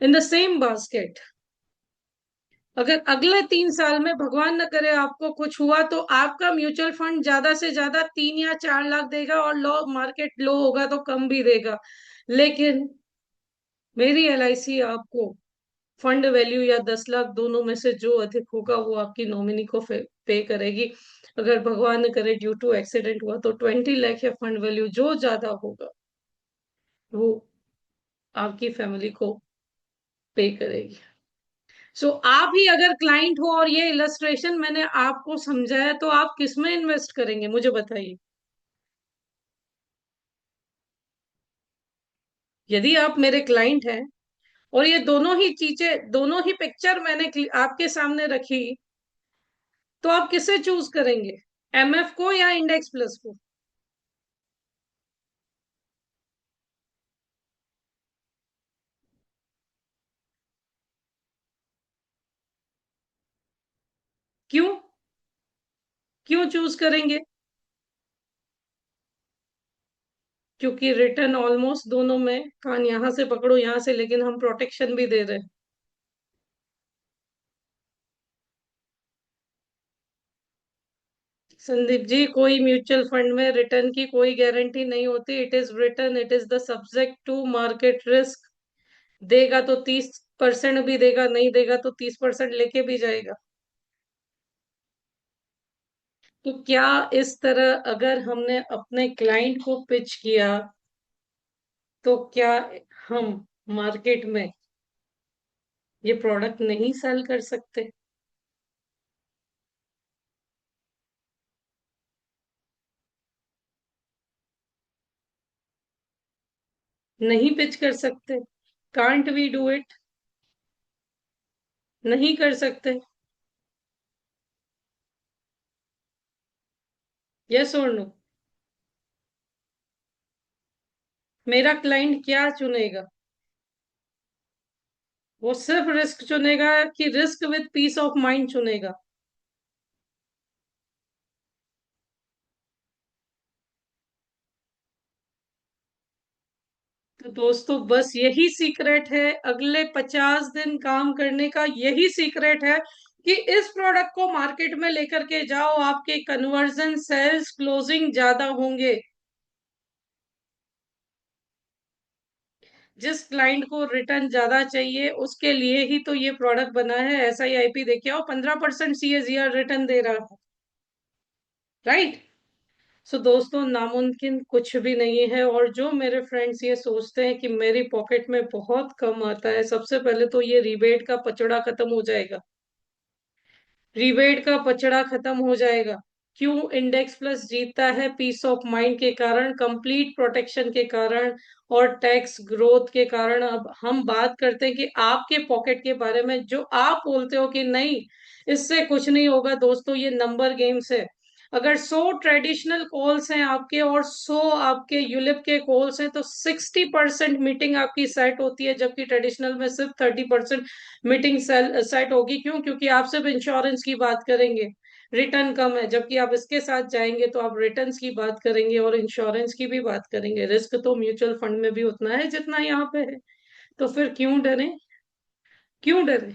in the same basket. अगर अगले 3 साल में भगवान न करे आपको कुछ हुआ, तो आपका म्यूचुअल फंड ज्यादा से ज्यादा 3 या 4 लाख देगा, और लो मार्केट लो होगा तो कम भी देगा। लेकिन मेरी LIC आपको फंड वैल्यू या 10 लाख, दोनों में से जो अधिक होगा वो आपकी नॉमिनी को पे करेगी। अगर भगवान न करे ड्यू टू एक्सीडेंट हुआ तो 20 लाख या फंड वैल्यू जो ज्यादा होगा वो आपकी फैमिली को पे करेगी। सो आप ही अगर क्लाइंट हो और ये इलस्ट्रेशन मैंने आपको समझाया, तो आप किस में इन्वेस्ट करेंगे मुझे बताइए। यदि आप मेरे क्लाइंट हैं और ये दोनों ही चीजें, दोनों ही पिक्चर मैंने आपके सामने रखी, तो आप किसे चूज करेंगे, MF को या इंडेक्स प्लस को? क्यों, क्यों चूज करेंगे? क्योंकि रिटर्न ऑलमोस्ट दोनों में, कान यहां से पकड़ो यहां से, लेकिन हम प्रोटेक्शन भी दे रहे हैं। संदीप जी, कोई म्यूचुअल फंड में रिटर्न की कोई गारंटी नहीं होती। It is return, it is the subject to market risk. देगा तो 30% भी देगा, नहीं देगा तो 30% लेके भी जाएगा। तो क्या इस तरह अगर हमने अपने क्लाइंट को पिच किया, तो क्या हम मार्केट में ये प्रोडक्ट नहीं सेल कर सकते? नहीं पिच कर सकते? Can't we do it? नहीं कर सकते? यस और नो? मेरा क्लाइंट क्या चुनेगा? वो सिर्फ रिस्क चुनेगा कि risk with piece of mind चुनेगा? तो दोस्तों, बस यही सीक्रेट है अगले 50 दिन काम करने का। यही सीक्रेट है कि इस प्रोडक्ट को मार्केट में लेकर के जाओ, आपके कन्वर्जन, सेल्स, क्लोजिंग ज्यादा होंगे। जिस क्लाइंट को रिटर्न ज्यादा चाहिए उसके लिए ही तो ये प्रोडक्ट बना है। SIP देखिए, और 15% CAGR रिटर्न दे रहा है। राइट? सो दोस्तों, नामुमकिन कुछ भी नहीं है। और जो मेरे फ्रेंड्स ये सोचते हैं कि मेरी पॉकेट में बहुत कम आता है, सबसे पहले तो ये रिबेट का पचड़ा खत्म हो जाएगा। रिबेट का पचड़ा खत्म हो जाएगा। क्यों इंडेक्स प्लस जीतता है? पीस ऑफ माइंड के कारण, कंप्लीट प्रोटेक्शन के कारण, और टैक्स ग्रोथ के कारण। अब हम बात करते हैं कि आपके पॉकेट के बारे में। जो आप बोलते हो कि नहीं, इससे कुछ नहीं होगा, दोस्तों ये नंबर गेम्स है। अगर 100 ट्रेडिशनल कॉल्स हैं आपके और 100 आपके यूलिप के कॉल्स हैं, तो 60% मीटिंग आपकी सेट होती है, जबकि ट्रेडिशनल में सिर्फ 30% मीटिंग सेट होगी। क्यों? क्योंकि आप सिर्फ इंश्योरेंस की बात करेंगे, रिटर्न कम है। जबकि आप इसके साथ जाएंगे तो आप रिटर्न्स की बात करेंगे और इंश्योरेंस की भी बात करेंगे। रिस्क तो म्यूचुअल फंड में भी उतना है जितना यहाँ पे है। तो फिर क्यों डरे? क्यों डरे?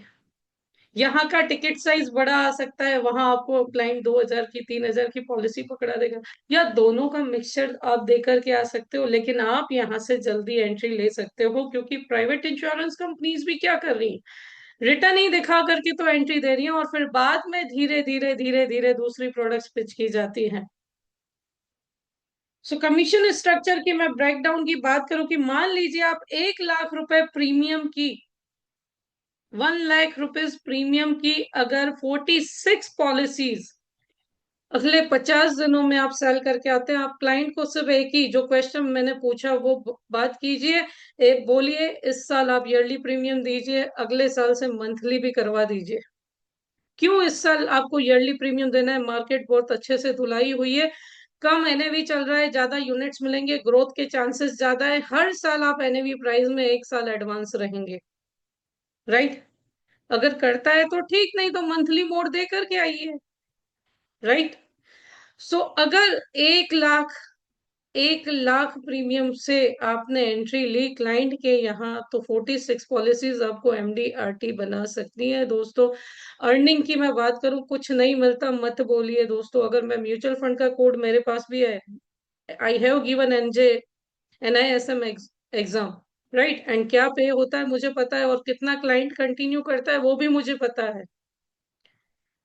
यहाँ का टिकट साइज बड़ा आ सकता है, वहां आपको क्लाइंट 2,000 की, 3,000 की पॉलिसी पकड़ा देगा। या दोनों का मिक्सचर आप दे करके आ सकते हो, लेकिन आप यहाँ से जल्दी एंट्री ले सकते हो, क्योंकि प्राइवेट इंश्योरेंस कंपनीज भी क्या कर रही हैं, रिटर्न ही दिखा करके तो एंट्री दे रही है, और फिर बाद में धीरे धीरे धीरे धीरे दूसरी प्रोडक्ट्स पिच की जाती हैं। सो कमीशन स्ट्रक्चर की मैं ब्रेकडाउन की बात करूं, कि मान लीजिए आप 1 लाख रुपए प्रीमियम की, 1 लाख रुपीज प्रीमियम की अगर 46 पॉलिसीज अगले 50 दिनों में आप सेल करके आते हैं, आप क्लाइंट को सिर्फ एक ही जो क्वेश्चन मैंने पूछा वो बात कीजिए। एक बोलिए, इस साल आप ईयरली प्रीमियम दीजिए, अगले साल से मंथली भी करवा दीजिए। क्यों इस साल आपको ईयरली प्रीमियम देना है? मार्केट बहुत अच्छे से धुलाई हुई है, कम एनएवी चल रहा है, ज्यादा यूनिट्स मिलेंगे, ग्रोथ के चांसेस ज्यादा है। हर साल आप एनएवी प्राइस में 1 साल एडवांस रहेंगे। राइट? अगर करता है तो ठीक, नहीं तो मंथली मोड दे करके आइए। राइट? सो अगर 1 लाख, 1 लाख प्रीमियम से आपने एंट्री ली क्लाइंट के यहाँ, तो 46 पॉलिसीज आपको MDRT बना सकती है दोस्तों। अर्निंग की मैं बात करूं, कुछ नहीं मिलता मत बोलिए दोस्तों। अगर मैं म्यूचुअल फंड का कोड मेरे पास भी है, I have given NISM exam. Right? And क्या पे होता है मुझे पता है, और कितना क्लाइंट कंटिन्यू करता है वो भी मुझे पता है।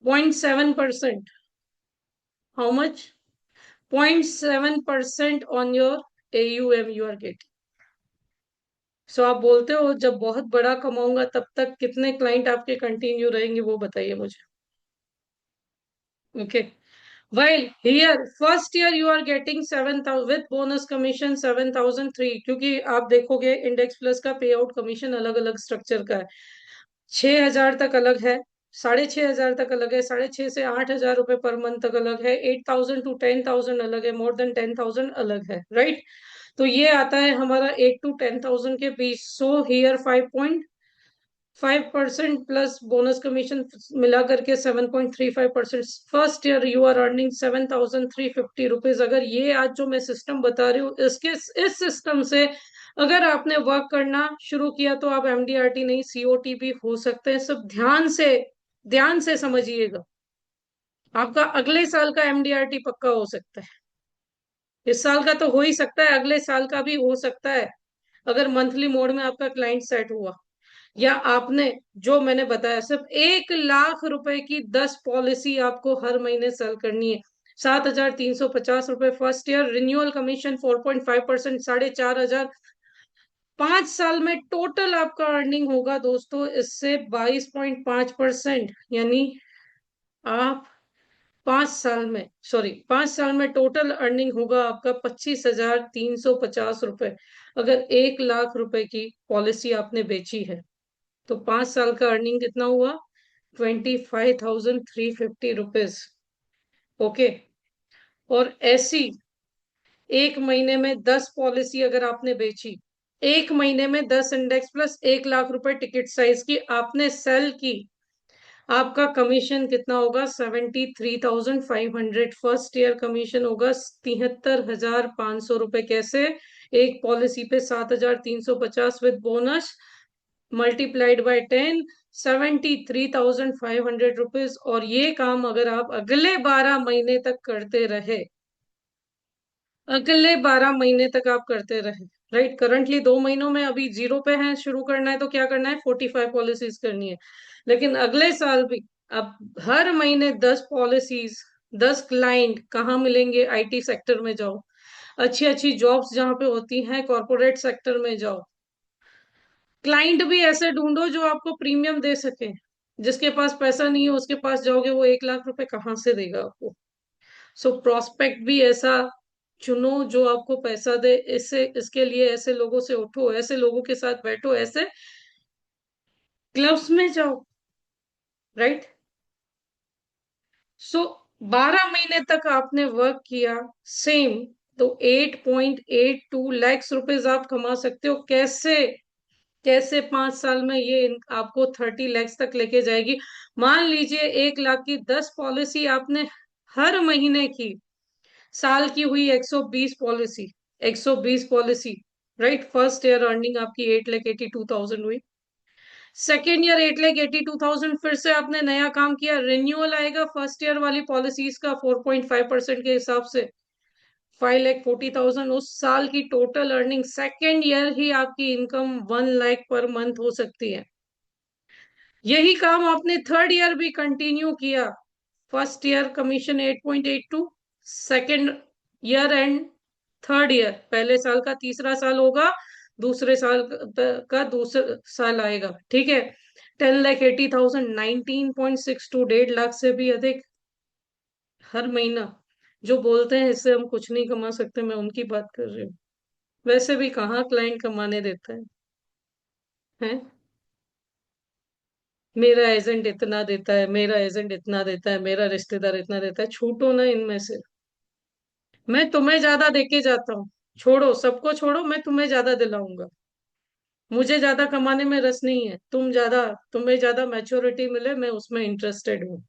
0.7%। How much? 0.7% on your AUM you are getting. So आप बोलते हो जब बहुत बड़ा कमाऊंगा, तब तक कितने क्लाइंट आपके कंटिन्यू रहेंगे वो बताइए मुझे। Okay? While here first year you are getting 7,000 with bonus commission 7,003, क्योंकि आप देखोगे इंडेक्स प्लस का पे आउट कमीशन अलग अलग स्ट्रक्चर का है। 6,000 तक अलग है, 6,500 तक अलग है, 6,500 से 8,000 रुपए पर मंथ तक अलग है, 8,000 to 10,000 अलग है, मोर देन 10,000 अलग है। राइट? तो ये आता है हमारा 8 to 10,000 के बीच। So here 5.5% plus bonus commission मिला करके 7.35%। First year you are earning 7,350 rupees. अगर ये आज जो मैं सिस्टम बता रही हूँ, इस सिस्टम से अगर आपने वर्क करना शुरू किया, तो आप MDRT नहीं, COT भी हो सकते हैं। सब ध्यान से समझिएगा। आपका अगले साल का एमडीआरटी पक्का हो सकता है। इस साल का तो हो ही सकता है, अगले साल का भी हो सकता है, अगर मंथली मोड में आपका क्लाइंट सेट हुआ। या आपने, जो मैंने बताया, सिर्फ 1 लाख रुपए की 10 पॉलिसी आपको हर महीने सेल करनी है। 7,350 रुपए फर्स्ट ईयर, रिन्यूअल कमीशन 4.5%, 4,500। 5 साल में टोटल आपका अर्निंग होगा दोस्तों इससे 22.5%। यानी आप 5 साल में, सॉरी, 5 साल में टोटल अर्निंग होगा आपका 25,350 रुपए। अगर 1 लाख रुपए की पॉलिसी आपने बेची है तो 5 साल का अर्निंग कितना हुआ? 25,350 रुपीज। ओके। और ऐसी एक महीने में 10 पॉलिसी अगर आपने बेची, एक महीने में 10 इंडेक्स प्लस 1 लाख रुपए टिकट साइज की आपने सेल की, आपका कमीशन कितना होगा? 73,500। फर्स्ट ईयर कमीशन होगा 73,500 रुपए। कैसे? एक पॉलिसी पे 7,350 with bonus, multiplied by 10, 73,500 rupees. और ये काम अगर आप अगले 12 महीने तक करते रहे, अगले 12 महीने तक आप करते रहे, राइट। करंटली 2 महीनों में अभी जीरो पे हैं, शुरू करना है तो क्या करना है? 45 पॉलिसीज करनी है। लेकिन अगले साल भी अब हर महीने 10 पॉलिसीज, 10 क्लाइंट कहाँ मिलेंगे? आईटी सेक्टर में जाओ, अच्छी अच्छी जॉब्स जहाँ पे होती हैं, कॉर्पोरेट सेक्टर में जाओ। क्लाइंट भी ऐसे ढूंढो जो आपको प्रीमियम दे सके। जिसके पास पैसा नहीं है उसके पास जाओगे, वो 1 लाख रुपए कहाँ से देगा आपको? सो प्रोस्पेक्ट भी ऐसा चुनो जो आपको पैसा दे। इससे, इसके लिए ऐसे लोगों से उठो, ऐसे लोगों के साथ बैठो, ऐसे क्लब्स में जाओ, राइट। सो 12 महीने तक आपने वर्क किया सेम, तो 8.82 लाख रुपीज आप कमा सकते हो। कैसे? कैसे 5 साल में ये आपको 30 लाख तक लेके जाएगी। मान लीजिए 1 लाख की 10 पॉलिसी आपने हर महीने की, साल की हुई 120 policy, 120 policy, right. First year earning आपकी 8,82,000 हुई। सेकेंड ईयर 8,82,000, फिर से आपने नया काम किया, रिन्यूअल आएगा फर्स्ट ईयर वाली पॉलिसीज का 4.5% के हिसाब से, 5,40,000। उस साल की टोटल अर्निंग सेकेंड ईयर ही आपकी इनकम 1 लाख पर मंथ हो सकती है। यही काम आपने थर्ड ईयर भी कंटिन्यू किया, first year commission 8.82, second year and third year, पहले साल का तीसरा साल होगा, दूसरे साल का दूसरा साल आएगा, ठीक है। 10,80,000, 19.62, 1.5 लाख से भी अधिक हर महीना। जो बोलते हैं इससे हम कुछ नहीं कमा सकते, मैं उनकी बात कर रही हूँ। वैसे भी कहाँ क्लाइंट कमाने देता है? मेरा एजेंट इतना देता है, मेरा एजेंट इतना देता है, मेरा रिश्तेदार इतना देता है। छूटो ना इनमें से। मैं तुम्हें ज्यादा देके जाता हूँ। छोड़ो, सबको छोड़ो, मैं तुम्हें ज्यादा दिलाऊंगा। मुझे ज्यादा कमाने में रस नहीं है, तुम्हें ज्यादा मैच्योरिटी मिले, मैं उसमें इंटरेस्टेड हूँ।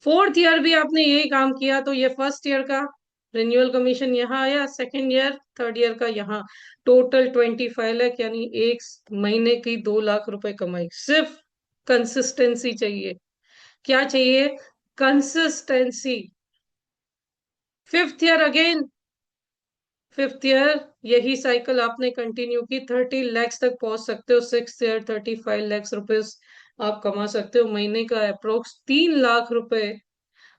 फोर्थ ईयर भी आपने यही काम किया, तो ये फर्स्ट ईयर का रिन्यूअल कमीशन यहाँ आया, सेकेंड ईयर, थर्ड ईयर का यहाँ, टोटल 25 लाख, यानी एक महीने की 2 लाख रुपए कमाई। सिर्फ कंसिस्टेंसी चाहिए। क्या चाहिए? Consistency. Fifth year again, fifth year यही साइकिल आपने कंटिन्यू की, 30 लाख तक पहुंच सकते हो। सिक्स ईयर 35 लाख रुपीज आप कमा सकते हो महीने का, अप्रोक्स 3 लाख रुपए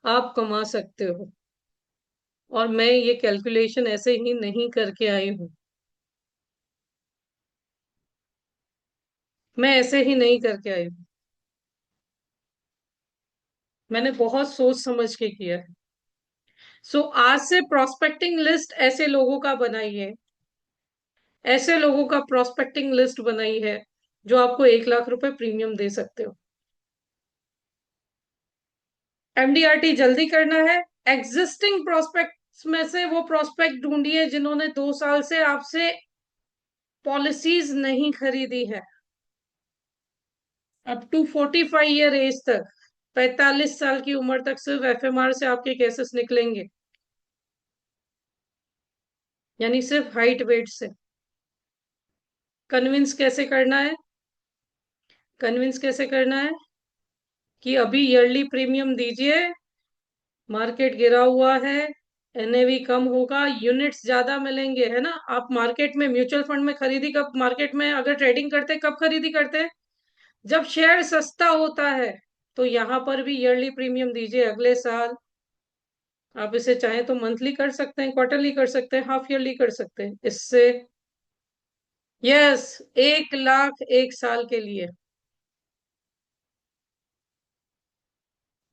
आप कमा सकते हो। और मैं ये कैलकुलेशन ऐसे ही नहीं करके आई हूँ, मैं ऐसे ही नहीं करके आई हूँ, मैंने बहुत सोच समझ के किया है। सो आज से प्रोस्पेक्टिंग लिस्ट ऐसे लोगों का बनाइए, ऐसे लोगों का प्रोस्पेक्टिंग लिस्ट बनाई है जो आपको 1 लाख रुपए प्रीमियम दे सकते हो। एमडीआरटी जल्दी करना है, एग्जिस्टिंग प्रोस्पेक्ट्स में से वो प्रोस्पेक्ट ढूंढिए जिन्होंने 2 साल से आपसे पॉलिसीज नहीं खरीदी है, अप टू 45 ईयर एज तक, 45 साल की उम्र तक सिर्फ एफएमआर से आपके केसेस निकलेंगे। यानी सिर्फ हाइट वेट से। कन्विंस कैसे करना है? कन्विंस कैसे करना है? कि अभी ईयरली प्रीमियम दीजिए, मार्केट गिरा हुआ है, एनएवी कम होगा, यूनिट्स ज्यादा मिलेंगे, है ना। आप मार्केट में म्यूचुअल फंड में खरीदी कब, मार्केट में अगर ट्रेडिंग करते कब खरीदी करते हैं? जब शेयर सस्ता होता है। तो यहाँ पर भी ईयरली प्रीमियम दीजिए अगले साल। आप इसे चाहें तो मंथली कर सकते हैं, क्वार्टरली कर सकते हैं, हाफ ईयरली कर सकते हैं इससे। यस, 1 लाख 1 साल के लिए।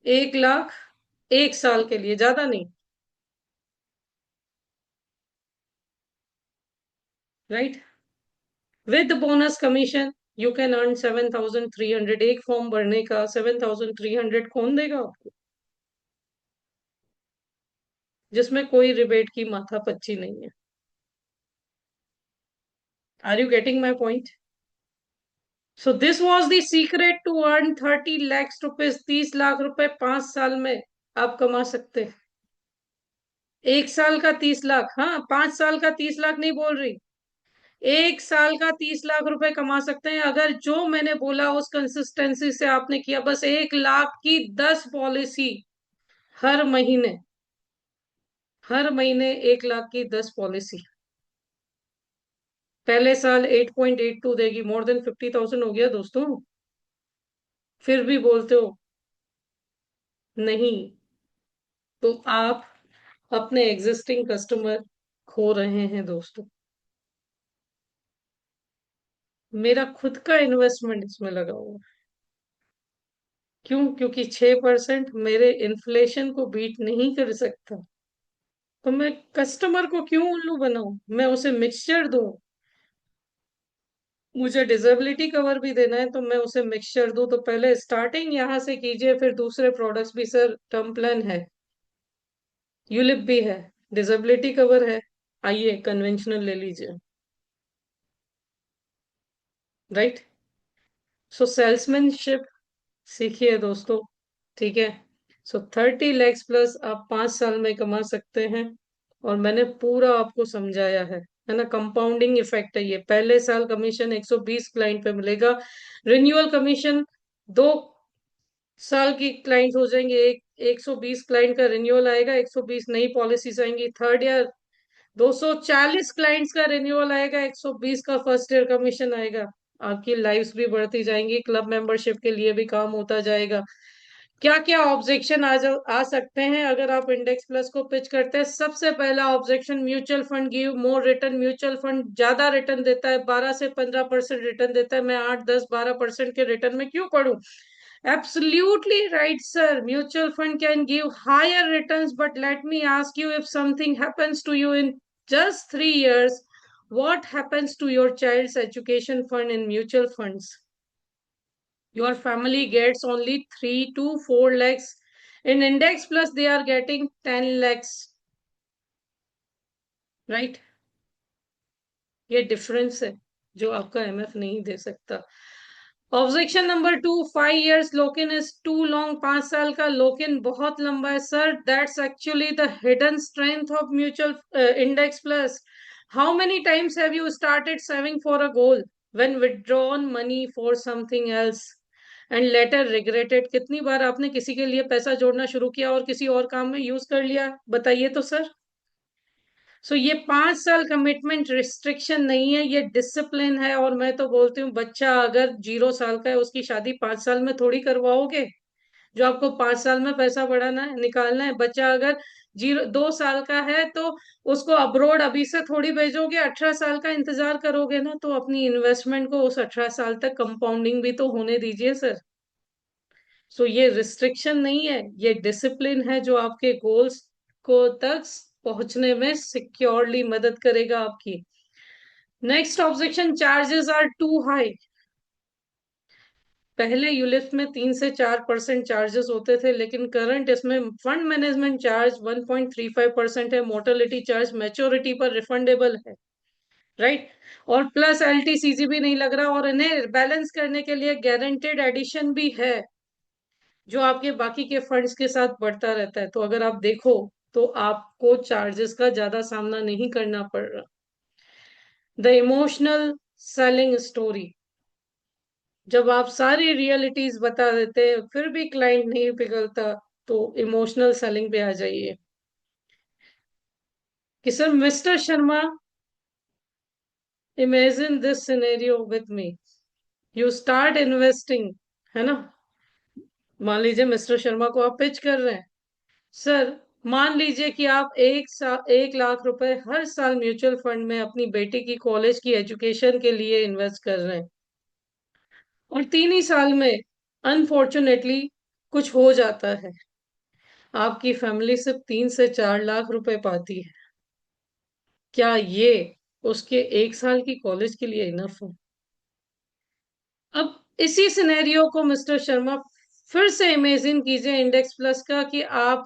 1 लाख 1 साल के लिए, ज्यादा नहीं। Right. With bonus commission you can earn 7,300। एक फॉर्म भरने का 7,300 कौन देगा आपको, जिसमें कोई रिबेट की माथा पच्ची नहीं है। Are you getting my point? So this was the secret to earn 30 lakh rupees. 30 lakh रुपए 5 साल में आप कमा सकते हैं। 1 साल का 30 लाख, हाँ, 5 साल का 30 लाख नहीं बोल रही। 1 साल का 30 लाख रुपए कमा सकते हैं अगर जो मैंने बोला उस कंसिस्टेंसी से आपने किया। बस 1 लाख की 10 पॉलिसी हर महीने, हर महीने 1 लाख की 10 पॉलिसी। पहले साल 8.82 देगी, मोर देन 50,000 हो गया दोस्तों। फिर भी बोलते हो नहीं, तो आप अपने एग्जिस्टिंग कस्टमर खो रहे हैं दोस्तों। मेरा खुद का इन्वेस्टमेंट इसमें लगा हुआ है। क्यों? क्योंकि 6% मेरे इन्फ्लेशन को बीट नहीं कर सकता। तो मैं कस्टमर को क्यों उल्लू बनाऊं, मैं उसे मिक्सचर दूं। मुझे डिसेबिलिटी कवर भी देना है तो मैं उसे मिक्सचर दूं। तो पहले स्टार्टिंग यहां से कीजिए, फिर दूसरे प्रोडक्ट्स भी। सर, टर्म प्लान है, यूलिप भी है, डिसेबिलिटी कवर है, आइए कन्वेंशनल ले लीजिए। राइट। सो सेल्समैनशिप सीखिए दोस्तों। ठीक है। सो 30 लैक्स प्लस आप 5 साल में कमा सकते हैं। और मैंने पूरा आपको समझाया है ना। कंपाउंडिंग इफेक्ट है ये। पहले साल कमीशन 120 क्लाइंट पे मिलेगा। रिन्यूअल कमीशन 2 साल की क्लाइंट हो जाएंगे, 120 क्लाइंट का रिन्यूअल आएगा, 120 नई पॉलिसीज आएंगी। थर्ड ईयर 240 क्लाइंट्स का रिन्यूअल आएगा, 120 का फर्स्ट ईयर कमीशन आएगा। आपकी लाइफ्स भी बढ़ती जाएंगी, क्लब मेंबरशिप के लिए भी काम होता जाएगा। क्या क्या ऑब्जेक्शन आ सकते हैं अगर आप इंडेक्स प्लस को पिच करते हैं? सबसे पहला objection, mutual fund give more return. Mutual fund ज्यादा रिटर्न देता है, 12 से 15% रिटर्न देता है। मैं 8, 10, 12% के रिटर्न में क्यों पढ़ूं? Absolutely right, sir. Mutual fund can give higher returns, but let me ask you, if something happens to you in just 3 years, what happens to your child's education fund in mutual funds? Your family gets only 3 to 4 lakhs. In Index Plus, they are getting 10 lakhs, right? ये difference है जो आपका MF नहीं दे सकता। Objection number 2, 5 years lock in is too long. 5 साल का lock in बहुत लंबा है sir. That's actually the hidden strength of mutual index plus. How many times have you started saving for a goal, when withdrawn money for something else and later regretted? कितनी बार आपने किसी के लिए पैसा जोड़ना शुरू किया और किसी और काम में यूज कर लिया, बताइए तो सर। ये 5 साल कमिटमेंट रिस्ट्रिक्शन नहीं है, ये डिसिप्लिन है। और मैं तो बोलती हूँ, बच्चा अगर 0 साल का है उसकी शादी 5 साल में थोड़ी करवाओगे। जो आपको 5 साल में पैसा बढ़ाना है, निकालना है। बच्चा अगर 2 साल का है तो उसको अब्रोड अभी से थोड़ी भेजोगे, 18 साल का इंतजार करोगे ना। तो अपनी इन्वेस्टमेंट को उस 18 साल तक कंपाउंडिंग भी तो होने दीजिए सर। ये रिस्ट्रिक्शन नहीं है, ये डिसिप्लिन है जो आपके गोल्स को तक पहुंचने में सिक्योरली मदद करेगा आपकी। Next objection, charges are too high. पहले यूलिप में 3 से 4% चार्जेस होते थे, लेकिन करंट इसमें फंड मैनेजमेंट चार्ज 1.35% है। मोर्टेलिटी चार्ज मैच्योरिटी पर रिफंडेबल है, राइट। और प्लस एलटीसीजी भी नहीं लग रहा, और इन्हें बैलेंस करने के लिए गारंटेड एडिशन भी है जो आपके बाकी के फंड्स के साथ बढ़ता रहता है। तो अगर आप देखो तो आपको चार्जेस का ज्यादा सामना नहीं करना पड़ रहा। The emotional selling story. जब आप सारी रियलिटीज बता देते फिर भी क्लाइंट नहीं पिघलता, तो इमोशनल सेलिंग पे आ जाइए कि sir mister Sharma, imagine this scenario with me, you start investing, है ना। मान लीजिए मिस्टर शर्मा को आप पिच कर रहे हैं, सर मान लीजिए कि आप 1 लाख रुपए हर साल म्यूचुअल फंड में अपनी बेटी की कॉलेज की एजुकेशन के लिए इन्वेस्ट कर रहे हैं, और 3 ही साल में अनफॉर्चुनेटली कुछ हो जाता है, आपकी फैमिली सिर्फ 3 से 4 लाख रुपए पाती है। क्या ये उसके 1 साल की कॉलेज के लिए इनफ है? अब इसी सिनेरियो को मिस्टर शर्मा फिर से इमेजिन कीजिए इंडेक्स प्लस का, कि आप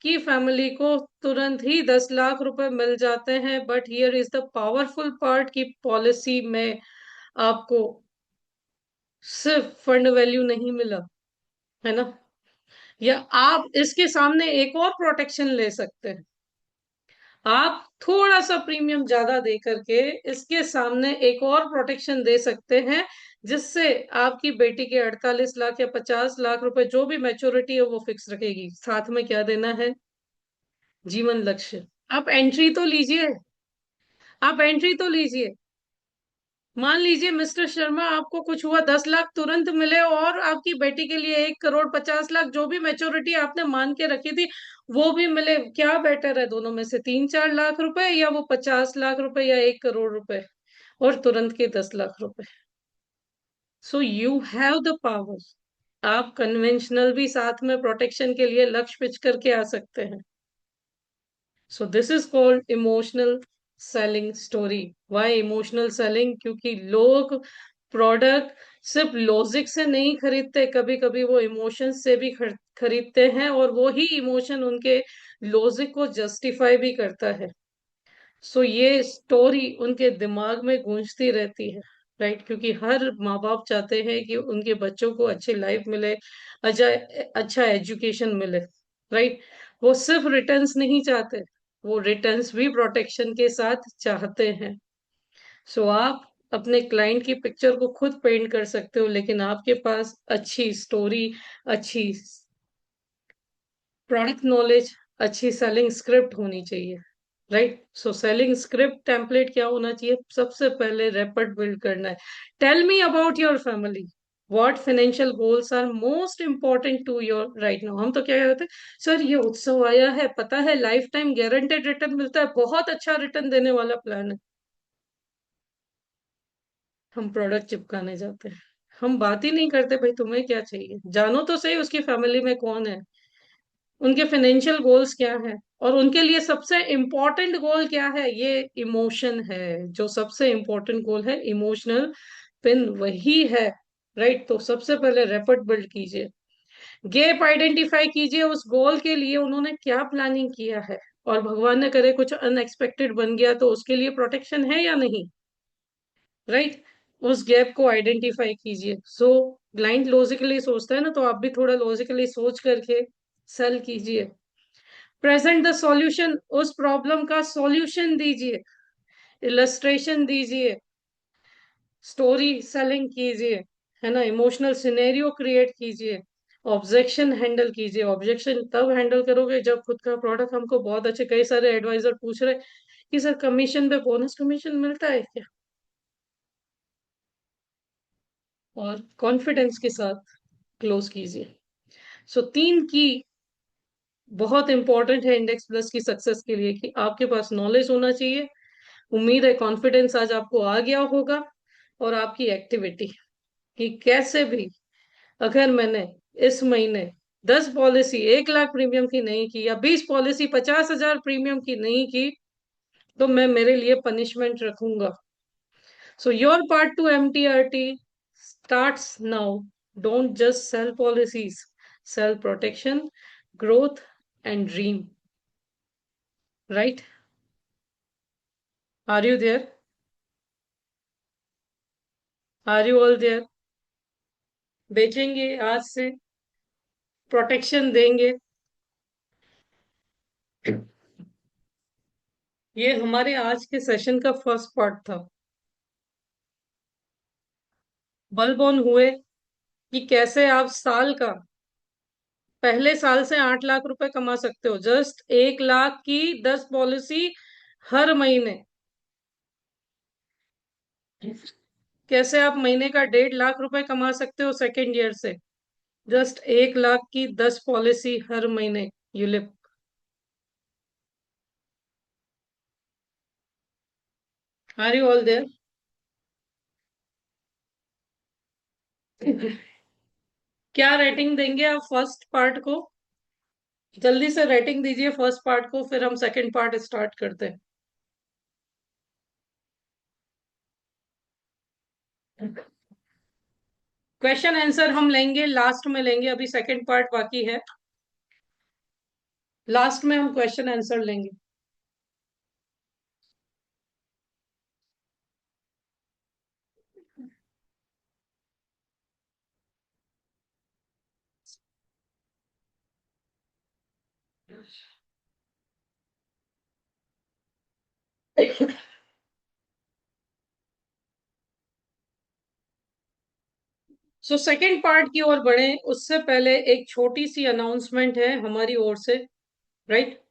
की फैमिली को तुरंत ही 10 लाख रुपए मिल जाते हैं, but here is the powerful part की पॉलिसी में आपको सिर्फ फंड वैल्यू नहीं मिला, है ना। या आप इसके सामने एक और प्रोटेक्शन ले सकते हैं, आप थोड़ा सा प्रीमियम ज्यादा दे करके इसके सामने एक और प्रोटेक्शन दे सकते हैं, जिससे आपकी बेटी के 48 लाख या 50 लाख रुपए जो भी मैच्योरिटी है वो फिक्स रखेगी। साथ में क्या देना है? जीवन लक्ष्य। आप एंट्री तो लीजिए, आप एंट्री तो लीजिए। मान लीजिए मिस्टर शर्मा आपको कुछ हुआ, 10 लाख तुरंत मिले, और आपकी बेटी के लिए 1 करोड़ 50 लाख जो भी मैच्योरिटी आपने मान के रखी थी वो भी मिले। क्या बेटर है दोनों में से, 3-4 लाख रुपए, या वो 50 लाख रुपए, या 1 करोड़ रुपए, और तुरंत के 10 लाख रुपए। So you have the power. आप कन्वेंशनल भी साथ में प्रोटेक्शन के लिए लक्ष्य पिच करके आ सकते हैं। So this is called emotional selling story. Why emotional selling? क्योंकि लोग प्रोडक्ट सिर्फ लॉजिक से नहीं खरीदते, कभी कभी वो इमोशन से भी खरीदते हैं, और वो ही इमोशन उनके लॉजिक को जस्टिफाई भी करता है। सो ये स्टोरी उनके दिमाग में गूंजती रहती है, राइट। क्योंकि हर माँ बाप चाहते हैं कि उनके बच्चों को अच्छी लाइफ मिले, अच्छा अच्छा एजुकेशन मिले, राइट। वो सिर्फ रिटर्न्स नहीं चाहते, वो रिटर्न्स भी प्रोटेक्शन के साथ चाहते हैं। सो आप अपने क्लाइंट की पिक्चर को खुद पेंट कर सकते हो, लेकिन आपके पास अच्छी स्टोरी, अच्छी प्रोडक्ट नॉलेज, अच्छी सेलिंग स्क्रिप्ट होनी चाहिए, right. So selling script template क्या होना चाहिए? सबसे पहले रेपर्ट बिल्ड करना है। Tell me about your family, what financial goals are most important to your right now. हम तो क्या कहते हैं, सर ये उत्सव आया है, पता है लाइफ टाइम गारंटेड रिटर्न मिलता है, बहुत अच्छा रिटर्न देने वाला प्लान है। हम प्रोडक्ट चिपकाने जाते हैं, हम बात ही नहीं करते भाई तुम्हें क्या चाहिए, जानो तो सही उसकी फैमिली में कौन है, उनके फाइनेंशियल गोल्स क्या है, और उनके लिए सबसे इम्पोर्टेंट गोल क्या है। ये इमोशन है, जो सबसे इम्पोर्टेंट गोल है, इमोशनल पिन वही है, राइट। तो सबसे पहले रेपर्ट बिल्ड कीजिए, गैप आइडेंटिफाई कीजिए उस गोल के लिए उन्होंने क्या प्लानिंग किया है, और भगवान न करे कुछ अनएक्सपेक्टेड बन गया तो उसके लिए प्रोटेक्शन है या नहीं, राइट। उस गैप को आइडेंटिफाई कीजिए। सो क्लाइंट लॉजिकली सोचता है ना, तो आप भी थोड़ा लॉजिकली सोच करके सेल कीजिए। प्रेजेंट द सॉल्यूशन, उस प्रॉब्लम का सॉल्यूशन दीजिए, इलस्ट्रेशन दीजिए, स्टोरी सेलिंग कीजिए, है ना। इमोशनल सिनेरियो क्रिएट कीजिए, ऑब्जेक्शन हैंडल कीजिए। ऑब्जेक्शन तब हैंडल करोगे जब खुद का प्रोडक्ट हमको बहुत अच्छे, कई सारे एडवाइजर पूछ रहे कि सर कमीशन पे बोनस कमीशन मिलता है क्या, और कॉन्फिडेंस के साथ क्लोज कीजिए। सो 3 की बहुत इंपॉर्टेंट है इंडेक्स प्लस की सक्सेस के लिए, कि आपके पास नॉलेज होना चाहिए, उम्मीद है कॉन्फिडेंस आज आपको आ गया होगा, और आपकी एक्टिविटी, कि कैसे भी अगर मैंने इस महीने 10 पॉलिसी 1 लाख प्रीमियम की नहीं की, या 20 पॉलिसी 50,000 प्रीमियम की नहीं की, तो मैं मेरे लिए पनिशमेंट रखूंगा। So your part two MTRT starts now. Don't just sell policies, sell protection, growth, and dream. Right? Are you there? Are you all there? बेचेंगे आज से, प्रोटेक्शन देंगे। ये हमारे आज के सेशन का फर्स्ट पार्ट था। बल्ब ऑन हुए कि कैसे आप साल का, पहले साल से 8 लाख रुपए कमा सकते हो, जस्ट 1 लाख की 10 पॉलिसी हर महीने। कैसे आप महीने का 1.5 लाख रुपए कमा सकते हो सेकेंड ईयर से, जस्ट 1 लाख की 10 पॉलिसी हर महीने। ULIP. Are you all there? क्या रेटिंग देंगे आप फर्स्ट पार्ट को? जल्दी से रेटिंग दीजिए फर्स्ट पार्ट को, फिर हम सेकंड पार्ट स्टार्ट करते हैं। क्वेश्चन आंसर हम लेंगे लास्ट में, लेंगे अभी सेकंड पार्ट बाकी है। लास्ट में हम क्वेश्चन आंसर लेंगे। सो सेकंड पार्ट की ओर बढ़े उससे पहले एक छोटी सी अनाउंसमेंट है हमारी ओर से, राइट?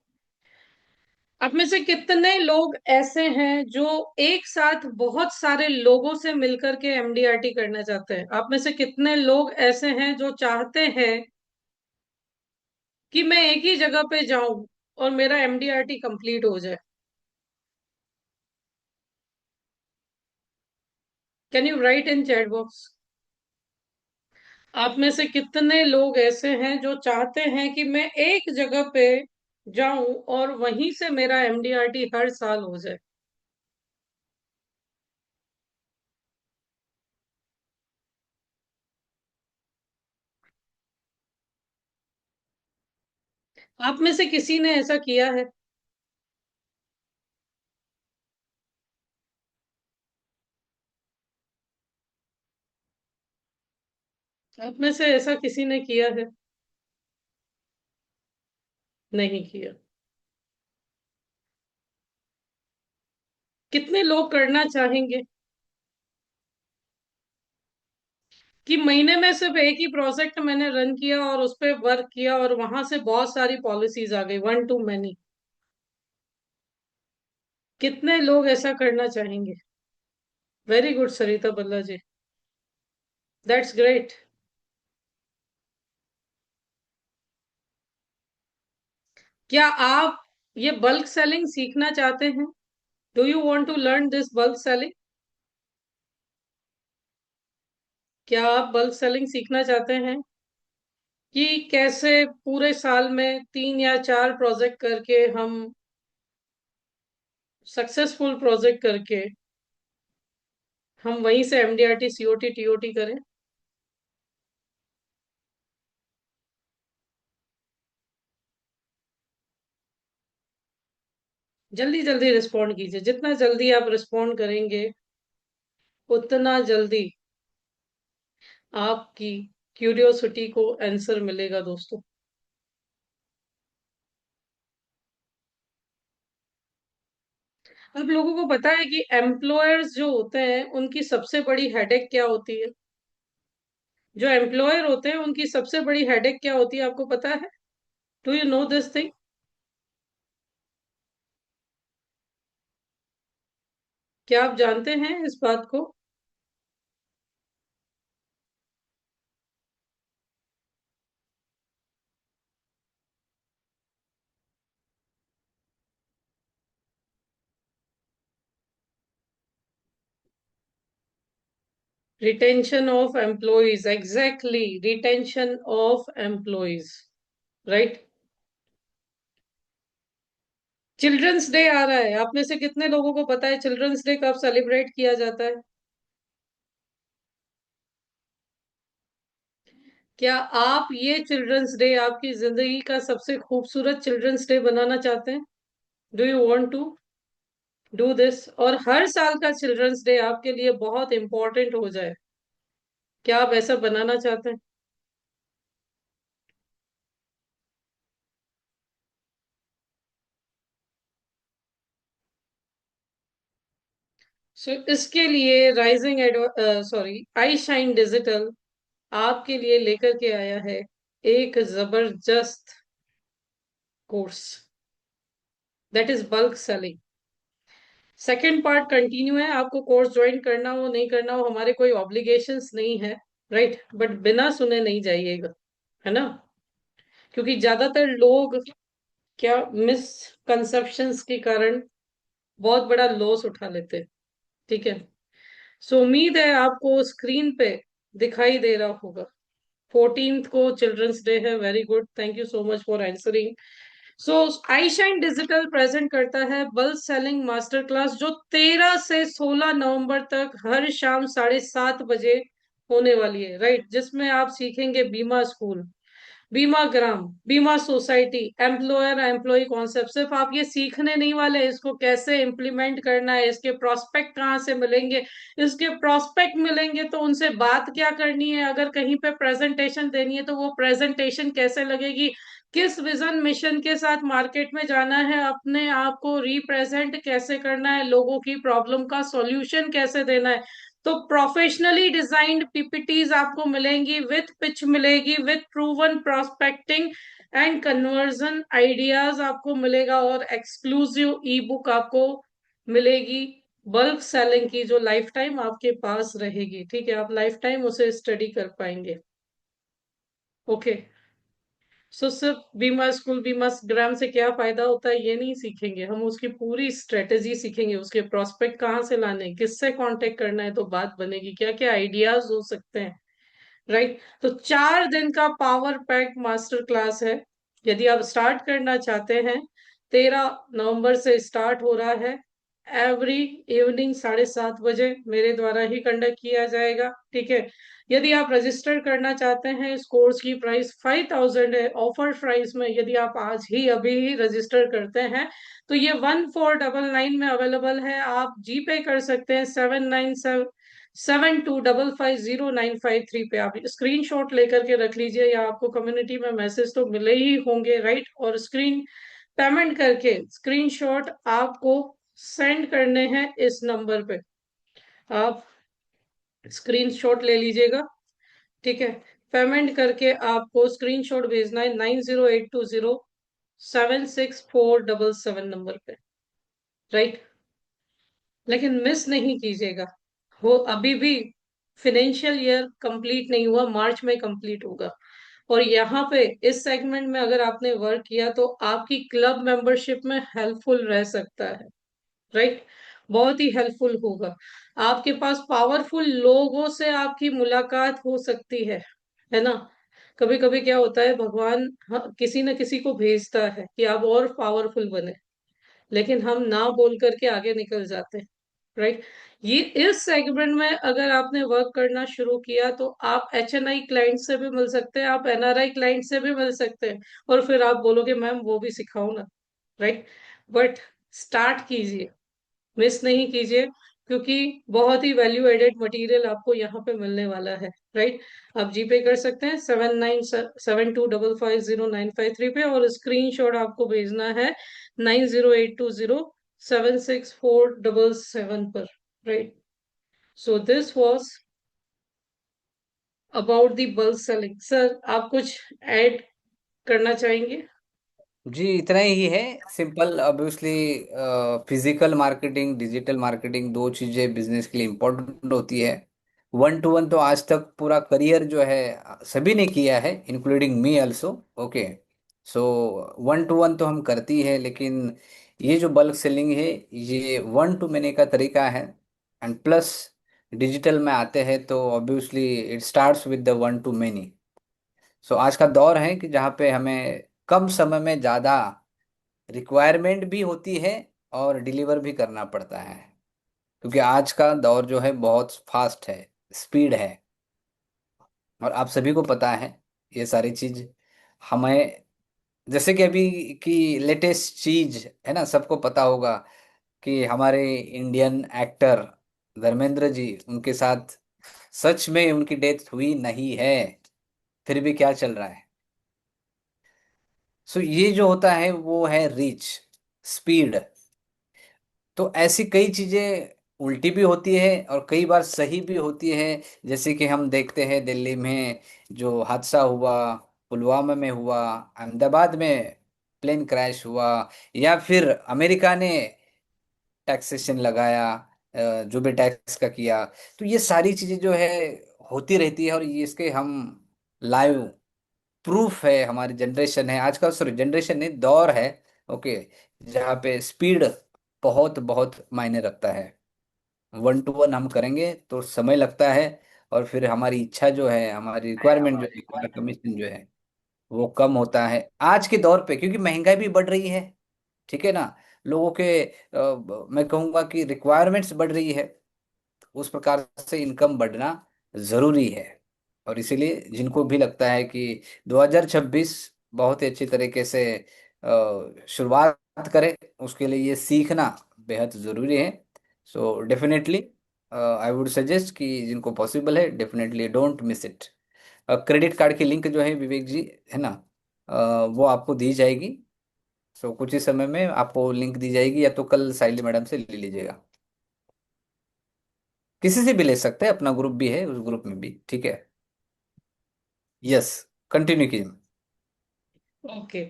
आप में से कितने लोग ऐसे हैं जो एक साथ बहुत सारे लोगों से मिलकर के एमडीआरटी करना चाहते हैं? आप में से कितने लोग ऐसे हैं जो चाहते हैं कि मैं एक ही जगह पे जाऊं और मेरा एमडीआरटी कंप्लीट हो जाए? Can you right in chat box? आप में से कितने लोग ऐसे हैं जो चाहते हैं कि मैं एक जगह पे जाऊं और वहीं से मेरा एमडीआरटी हर साल हो जाए? आप में से किसी ने ऐसा किया है? आप में से ऐसा किसी ने किया है? नहीं किया। कितने लोग करना चाहेंगे कि महीने में सिर्फ एक ही प्रोजेक्ट मैंने रन किया और उस पर वर्क किया और वहां से बहुत सारी पॉलिसीज आ गई, वन टू मैनी? कितने लोग ऐसा करना चाहेंगे? वेरी गुड सरिता बल्ला जी, दैट्स ग्रेट। क्या आप ये बल्क सेलिंग सीखना चाहते हैं? Do you want to learn this bulk selling? क्या आप बल्क सेलिंग सीखना चाहते हैं कि कैसे पूरे साल में 3 या 4 प्रोजेक्ट करके हम, सक्सेसफुल प्रोजेक्ट करके हम वहीं से एमडीआरटी सीओटी टीओटी करें? जल्दी जल्दी रिस्पॉन्ड कीजिए, जितना जल्दी आप रिस्पॉन्ड करेंगे उतना जल्दी आपकी क्यूरियोसिटी को आंसर मिलेगा दोस्तों। आप लोगों को पता है कि एम्प्लॉयर्स जो होते हैं उनकी सबसे बड़ी हेडेक क्या होती है? जो एम्प्लॉयर होते हैं उनकी सबसे बड़ी हेडेक क्या होती है, आपको पता है? Do you know this thing? क्या आप जानते हैं इस बात को? Retention of employees, exactly, retention of employees, right? Children's day आ रहा है, आप में से कितने लोगों को पता है चिल्ड्रंस डे कब सेलिब्रेट किया जाता है? क्या आप ये चिल्ड्रंस डे आपकी जिंदगी का सबसे खूबसूरत चिल्ड्रंस डे बनाना चाहते हैं? Do you want to do this, और हर साल का चिल्ड्रंस डे आपके लिए बहुत इंपॉर्टेंट हो जाए? क्या आप ऐसा बनाना चाहते हैं? सो इसके लिए rising sorry I shine digital आपके लिए लेकर के आया है एक जबरदस्त course, that is bulk selling. Second part continue है, आपको कोर्स ज्वाइन करना हो नहीं करना हो हमारे कोई ऑब्लिगेशंस नहीं है, राइट, बट बिना सुने नहीं जाइएगा, है ना, क्योंकि ज्यादातर लोग क्या मिसकंसेप्शंस के कारण बहुत बड़ा लॉस उठा लेते हैं। ठीक है, सो उम्मीद है आपको स्क्रीन पे दिखाई दे रहा होगा। 14th को चिल्ड्रंस डे है, very good, thank you so much for answering. So I shine digital present करता है बल्क सेलिंग मास्टर क्लास, जो 13 से 16 नवंबर तक हर शाम 7:30 बजे होने वाली है, राइट, जिसमें आप सीखेंगे बीमा स्कूल, बीमा ग्राम, बीमा सोसाइटी, एम्प्लॉयर एम्प्लॉय कॉन्सेप्ट। सिर्फ आप ये सीखने नहीं वाले, इसको कैसे इम्प्लीमेंट करना है, इसके प्रोस्पेक्ट कहाँ से मिलेंगे, इसके प्रोस्पेक्ट मिलेंगे तो उनसे बात क्या करनी है, अगर कहीं पे प्रेजेंटेशन देनी है तो वो प्रेजेंटेशन कैसे लगेगी, किस विजन मिशन के साथ मार्केट में जाना है, अपने आप को रिप्रेजेंट कैसे करना है, लोगों की प्रॉब्लम का सॉल्यूशन कैसे देना है। तो प्रोफेशनली डिजाइंड पीपीटीज आपको मिलेंगी, विथ पिच मिलेगी, with proven prospecting and conversion ideas आपको मिलेगा, और एक्सक्लूसिव ई बुक आपको मिलेगी बल्क सेलिंग की, जो लाइफ टाइम आपके पास रहेगी। ठीक है, आप लाइफ टाइम उसे स्टडी कर पाएंगे। ओके, सो सिर्फ बीमा स्कूल बीमा ग्राम से क्या फायदा होता है ये नहीं सीखेंगे हम, उसकी पूरी स्ट्रेटेजी सीखेंगे, उसके प्रोस्पेक्ट कहाँ से लाने हैं, किससे कांटेक्ट करना है तो बात बनेगी, क्या क्या आइडियाज हो सकते हैं, राइट। तो 4 दिन का पावर पैक मास्टर क्लास है। यदि आप स्टार्ट करना चाहते हैं, 13 नवंबर से स्टार्ट हो रहा है, एवरी इवनिंग 7:30 बजे मेरे द्वारा ही कंडक्ट किया जाएगा। ठीक है, यदि आप रजिस्टर करना चाहते हैं, इस कोर्स की प्राइस 5000 है, ऑफर प्राइस में यदि आप आज ही अभी ही रजिस्टर करते हैं तो ये 1499 में अवेलेबल है। आप जी पे कर सकते हैं 7977255095 पे। आप स्क्रीनशॉट लेकर के रख लीजिए, या आपको कम्युनिटी में मैसेज तो मिले ही होंगे, राइट, और स्क्रीन पेमेंट करके स्क्रीनशॉट आपको सेंड करने हैं इस नंबर पे, आप स्क्रीनशॉट ले लीजिएगा। ठीक है, पेमेंट करके आपको स्क्रीनशॉट भेजना है 9082076477 नंबर पे, राइट। लेकिन मिस नहीं कीजिएगा, वो अभी भी फिनेंशियल ईयर कंप्लीट नहीं हुआ, मार्च में कंप्लीट होगा। और यहाँ पे इस सेगमेंट में अगर आपने वर्क किया तो आपकी क्लब मेंबरशिप में हेल्पफुल रह सकता है, राइट, बहुत ही हेल्पफुल होगा। आपके पास पावरफुल लोगों से आपकी मुलाकात हो सकती है ना। कभी कभी क्या होता है, भगवान किसी न किसी को भेजता है कि आप और पावरफुल बने, लेकिन हम ना बोल करके आगे निकल जाते हैं, राइट। ये इस सेगमेंट में अगर आपने वर्क करना शुरू किया तो आप HNI क्लाइंट से भी मिल सकते हैं, आप NRI क्लाइंट से भी मिल सकते हैं, और फिर आप बोलोगे मैम वो भी सिखाओ ना, राइट। बट स्टार्ट कीजिए, मिस नहीं कीजिए, क्योंकि बहुत ही वैल्यू एडेड मटेरियल आपको यहाँ पे मिलने वाला है, राइट। आप जीपे कर सकते हैं 7972550953 पे, और स्क्रीनशॉट आपको भेजना है 9082076477 पर, right. So this was about the bulk selling. Sir आप कुछ ऐड करना चाहेंगे? जी इतना ही है। Simple obviously physical marketing digital marketing दो चीजें बिजनेस के लिए इम्पोर्टेंट होती है। वन टू वन तो आज तक पूरा करियर जो है सभी ने किया है, including me also. Okay, so one two one तो हम करती है, लेकिन ये जो बल्क सेलिंग है ये वन टू मैनी का तरीका है। एंड प्लस डिजिटल में आते हैं तो obviously it starts with the one to many. So आज का दौर है कि जहाँ पे हमें कम समय में ज़्यादा रिक्वायरमेंट भी होती है और डिलीवर भी करना पड़ता है, क्योंकि आज का दौर जो है बहुत फास्ट है, स्पीड है। और आप सभी को पता है ये सारी चीज हमें, जैसे कि अभी की लेटेस्ट चीज है ना, सबको पता होगा कि हमारे इंडियन एक्टर धर्मेंद्र जी, उनके साथ सच में उनकी डेथ हुई नहीं है, फिर भी क्या चल रहा है। सो ये जो होता है वो है रीच, स्पीड। तो ऐसी कई चीजें उल्टी भी होती है और कई बार सही भी होती है। जैसे कि हम देखते हैं दिल्ली में जो हादसा हुआ, पुलवामा में हुआ, अहमदाबाद में प्लेन क्रैश हुआ, या फिर अमेरिका ने टैक्सेशन लगाया, जो भी टैक्स का किया। तो ये सारी चीजें जो है होती रहती है, और ये इसके हम लाइव प्रूफ है। हमारी जनरेशन है आजकल, सॉरी जनरेशन नहीं, दौर है, ओके, जहाँ पे स्पीड बहुत बहुत मायने रखता है। 1 to 1 हम करेंगे तो समय लगता है, और फिर हमारी इच्छा जो है, हमारी रिक्वायरमेंट जो है, हमारा कमीशन जो है वो कम होता है आज के दौर पे, क्योंकि महंगाई भी बढ़ रही है। ठीक है ना। लोगों के मैं कहूँगा कि रिक्वायरमेंट्स बढ़ रही है, उस प्रकार से इनकम बढ़ना जरूरी है। और इसीलिए जिनको भी लगता है कि 2026 बहुत ही अच्छी तरीके से शुरुआत करे, उसके लिए ये सीखना बेहद जरूरी है। So definitely I would suggest कि जिनको पॉसिबल है, definitely don't miss it. Credit card की लिंक जो है विवेक जी, है ना, वो आपको दी जाएगी। सो कुछ ही समय में आपको लिंक दी जाएगी, या तो कल साइली मैडम से ले लीजिएगा। किसी से भी ले सकते हैं, अपना ग्रुप भी है, उस ग्रुप में भी ठीक है। यस, कंटिन्यू कीजिए। ओके,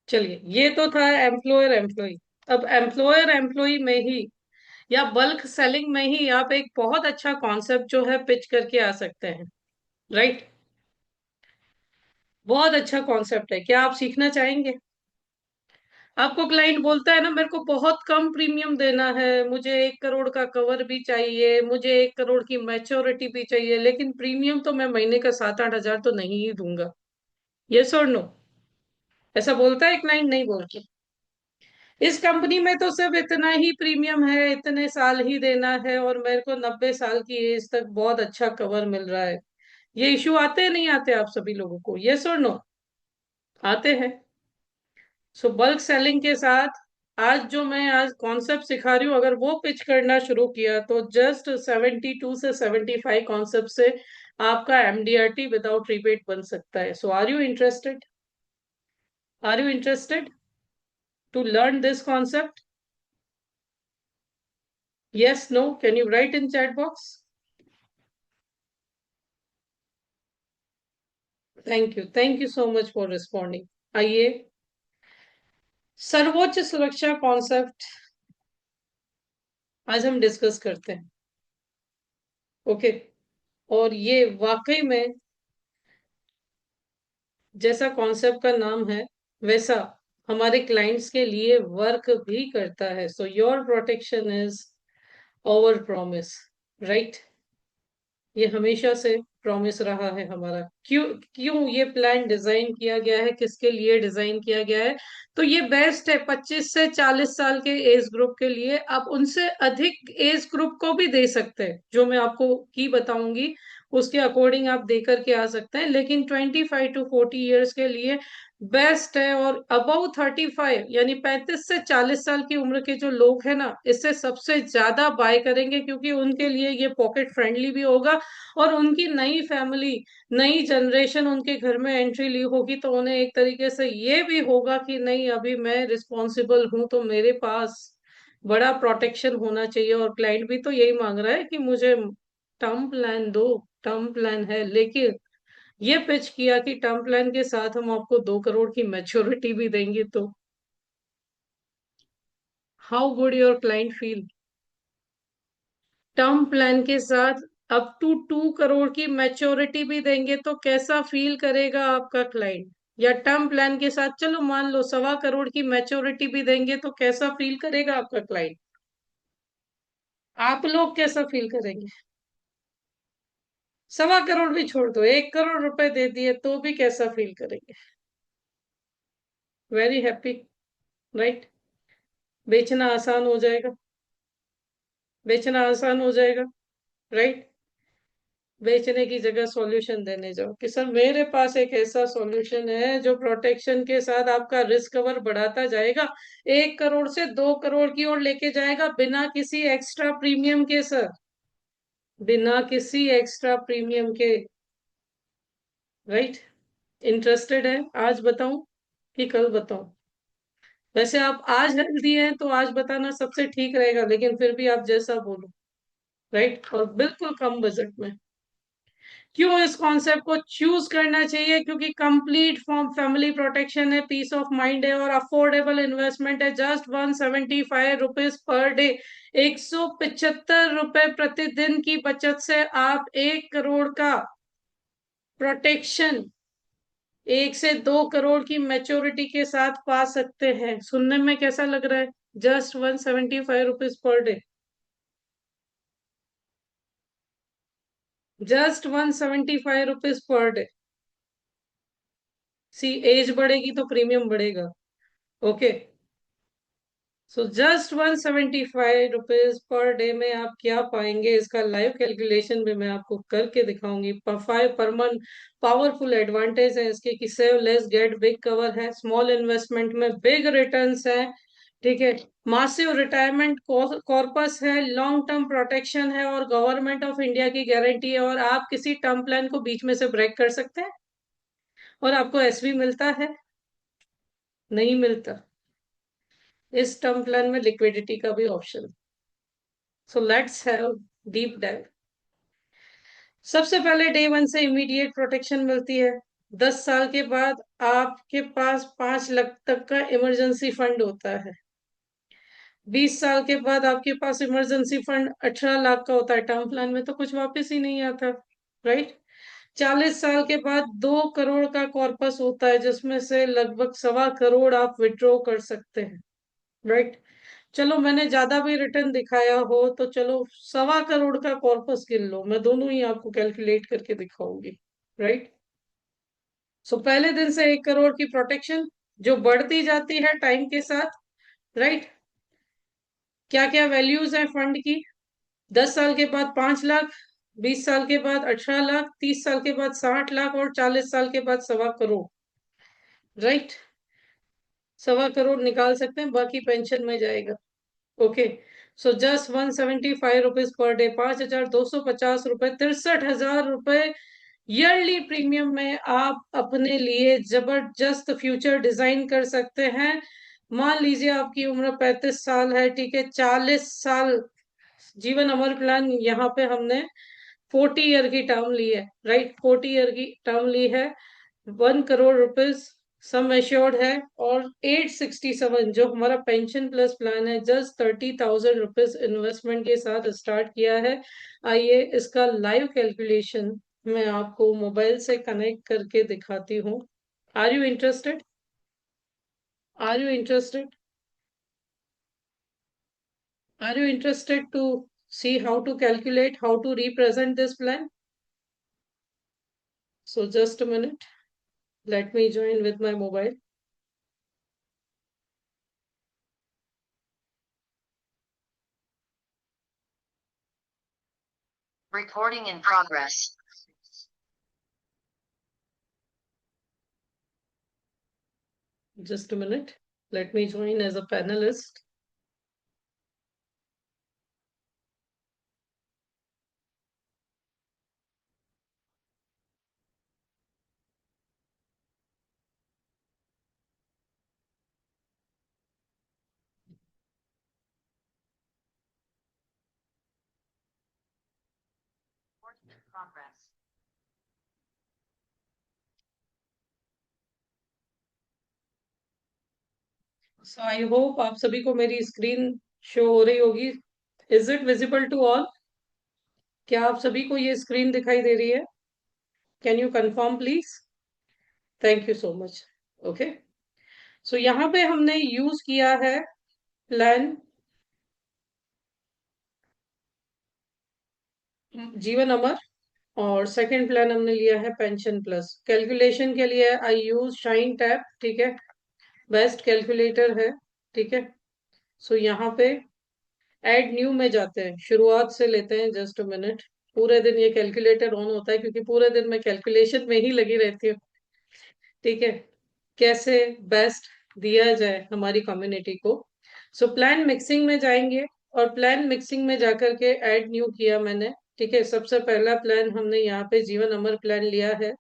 चलिए, ये तो था एम्प्लॉयर एम्प्लॉय। अब एम्प्लॉयर एम्प्लॉय में ही या बल्क सेलिंग में ही आप एक बहुत अच्छा कॉन्सेप्ट जो है पिच करके आ सकते हैं, राइट? बहुत अच्छा कॉन्सेप्ट है, क्या आप सीखना चाहेंगे? आपको क्लाइंट बोलता है ना, मेरे को बहुत कम प्रीमियम देना है, मुझे 1 करोड़ का कवर भी चाहिए, मुझे 1 करोड़ की मैच्योरिटी भी चाहिए, लेकिन प्रीमियम तो मैं महीने का 7-8 हजार तो नहीं ही दूंगा। यस और नो? ऐसा बोलता है क्लाइंट? नहीं बोलते। इस कंपनी में तो सिर्फ इतना ही प्रीमियम है, इतने साल ही देना है, और मेरे को 90 साल की एज तक बहुत अच्छा कवर मिल रहा है। ये इशू आते हैं नहीं आते आप सभी लोगों को? यस और नो? आते हैं। सो बल्क सेलिंग के साथ आज जो मैं आज कॉन्सेप्ट सिखा रही हूँ, अगर वो पिच करना शुरू किया तो जस्ट 72 से 75 कॉन्सेप्ट से आपका एमडीआरटी विदाउट रिबेट बन सकता है। So are you interested? Are you interested to learn this concept? Yes, no? Can you write in chat box? Thank you so much for responding. आइए, सर्वोच्च सुरक्षा कॉन्सेप्ट आज हम डिस्कस करते हैं। ओके, और ये वाकई में जैसा कॉन्सेप्ट का नाम है वैसा हमारे क्लाइंट्स के लिए वर्क भी करता है। So your protection is over promise, right? ये हमेशा से प्रॉमिस रहा है हमारा। क्यों क्यों ये प्लान डिजाइन किया गया है, किसके लिए डिजाइन किया गया है? तो ये बेस्ट है 25 से 40 साल के एज ग्रुप के लिए। आप उनसे अधिक एज ग्रुप को भी दे सकते हैं, जो मैं आपको की बताऊंगी उसके अकॉर्डिंग आप दे करके आ सकते हैं, लेकिन 25 to 40 ईयर्स के लिए बेस्ट है। और अबव 35 यानी 35 से 40 साल की उम्र के जो लोग हैं ना, इससे सबसे ज्यादा बाय करेंगे, क्योंकि उनके लिए ये पॉकेट फ्रेंडली भी होगा, और उनकी नई फैमिली, नई जनरेशन उनके घर में एंट्री ली होगी, तो उन्हें एक तरीके से ये भी होगा कि नहीं, अभी मैं रिस्पॉन्सिबल हूं, तो मेरे पास बड़ा प्रोटेक्शन होना चाहिए। और क्लाइंट भी तो यही मांग रहा है कि मुझे टर्म प्लान दो। टर्म प्लान है, लेकिन ये पिच किया कि टर्म प्लान के साथ हम आपको 2 करोड़ की मैच्योरिटी भी देंगे, तो how would your client feel? Term plan के साथ अप टू 2 करोड़ की मैच्योरिटी भी देंगे तो कैसा फील करेगा आपका क्लाइंट? या टर्म प्लान के साथ चलो मान लो 1.25 करोड़ की मैच्योरिटी भी देंगे तो कैसा फील करेगा आपका क्लाइंट? आप लोग कैसा फील करेंगे? 1.25 करोड़ भी छोड़ दो, 1 करोड़ रुपए दे दिए तो भी कैसा फील करेंगे? Very happy, right? बेचना आसान हो जाएगा। बेचना आसान हो जाएगा, राइट? बेचने की जगह सॉल्यूशन देने जाओ कि सर मेरे पास एक ऐसा सॉल्यूशन है जो प्रोटेक्शन के साथ आपका रिस्क कवर बढ़ाता जाएगा, 1 करोड़ से 2 करोड़ की ओर लेके जाएगा, बिना किसी एक्स्ट्रा प्रीमियम के सर, बिना किसी एक्स्ट्रा प्रीमियम के, राइट? इंटरेस्टेड है? आज बताऊं कि कल बताऊं? वैसे आप आज हेल्दी हैं तो आज बताना सबसे ठीक रहेगा, लेकिन फिर भी आप जैसा बोलो। राइट, और बिल्कुल कम बजट में। क्यों इस कॉन्सेप्ट को चूज करना चाहिए? क्योंकि कंप्लीट फॉर्म फैमिली प्रोटेक्शन है, पीस ऑफ माइंड है और अफोर्डेबल इन्वेस्टमेंट है। जस्ट 175 रुपीज पर डे, 175 रुपए प्रतिदिन की बचत से आप 1 करोड़ का प्रोटेक्शन, 1 से 2 करोड़ की मैच्योरिटी के साथ पा सकते हैं। सुनने में कैसा लग रहा है? Just 175 rupees per day, just 175 rupees per day. See, age बढ़ेगी तो प्रीमियम बढ़ेगा। Okay, so just 175 rupees per day में आप क्या पाएंगे, इसका लाइव कैलकुलेशन भी मैं आपको करके दिखाऊंगी। पर 5 पर मंथ पावरफुल एडवांटेज है इसके कि save less get big cover है, स्मॉल इन्वेस्टमेंट में बिग रिटर्न्स है, ठीक है, मासिव रिटायरमेंट कॉर्पस है, लॉन्ग टर्म प्रोटेक्शन है और गवर्नमेंट ऑफ इंडिया की गारंटी है। और आप किसी टर्म प्लान को बीच में से ब्रेक कर सकते हैं और आपको एसवी मिलता है? नहीं मिलता। इस टर्म प्लान में लिक्विडिटी का भी option. So let's have deep dive. सबसे पहले डे वन से इमीडिएट प्रोटेक्शन मिलती है। 10 साल के बाद आपके पास 5 लाख तक का इमरजेंसी फंड होता है। 20 साल के बाद आपके पास इमरजेंसी फंड 18 लाख का होता है। टर्म प्लान में तो कुछ वापस ही नहीं आता। राइट। 40 साल के बाद 2 करोड़ का कॉर्पस होता है, जिसमें से लगभग 1.25 करोड़ आप विड्रॉ कर सकते हैं। राइट। चलो मैंने ज्यादा भी रिटर्न दिखाया हो तो चलो 1.25 करोड़ का कॉर्पस गिन लो, मैं दोनों ही आपको कैलकुलेट करके दिखाऊंगी। राइट। सो पहले दिन से 1 करोड़ की प्रोटेक्शन जो बढ़ती जाती है टाइम के साथ। राइट। क्या क्या वैल्यूज है फंड की? 10 साल के बाद 5 लाख, 20 साल के बाद 18 लाख, 30 साल के बाद 60 लाख और 40 साल के बाद 1.25 करोड़। राइट। 1.25 करोड़ निकाल सकते हैं, बाकी पेंशन में जाएगा। Okay, so just 175 rupees per day, 5,250 रुपए, 63,000 रुपए ईयरली प्रीमियम में आप अपने लिए जबरदस्त फ्यूचर डिजाइन कर सकते हैं। मान लीजिए आपकी उम्र 35 साल है, ठीक है, 40 साल जीवन अमर प्लान, यहाँ पे हमने 40 ईयर की टर्म ली है। राइट, 40 ईयर की टर्म ली है। 1 करोड़ रुपीज सम एश्योर्ड है। और 867 जो हमारा पेंशन प्लस प्लान है, जस्ट 30,000 रुपीज इन्वेस्टमेंट के साथ स्टार्ट किया है। आइए इसका लाइव कैलकुलेशन मैं आपको मोबाइल से कनेक्ट करके दिखाती हूँ। Are you interested? Are you interested? Are you interested to see how to calculate, how to represent this plan? So just a minute, let me join with my mobile. Recording in progress. Just a minute, let me join as a panelist. Recording in progress. So I hope आप सभी को मेरी screen show हो रही होगी। Is it visible to all? क्या आप सभी को ये स्क्रीन दिखाई दे रही है? Can you confirm please? Thank you so much. Okay, so यहाँ पे हमने यूज किया है प्लान जीवन अमर, और सेकंड प्लान हमने लिया है पेंशन प्लस। कैलकुलेशन के लिए आई यूज शाइन टैब, ठीक है, बेस्ट कैलकुलेटर है। ठीक है, सो यहाँ पे ऐड न्यू में जाते हैं, शुरुआत से लेते हैं। जस्ट अ मिनट, पूरे दिन ये कैलकुलेटर ऑन होता है क्योंकि पूरे दिन मैं कैलकुलेशन में ही लगी रहती हूँ। ठीक है, कैसे बेस्ट दिया जाए हमारी कम्युनिटी को। सो प्लान मिक्सिंग में जाएंगे और प्लान मिक्सिंग में जाकर के ऐड न्यू किया मैंने। ठीक है, सबसे पहला प्लान हमने यहाँ पे जीवन अमर प्लान लिया है।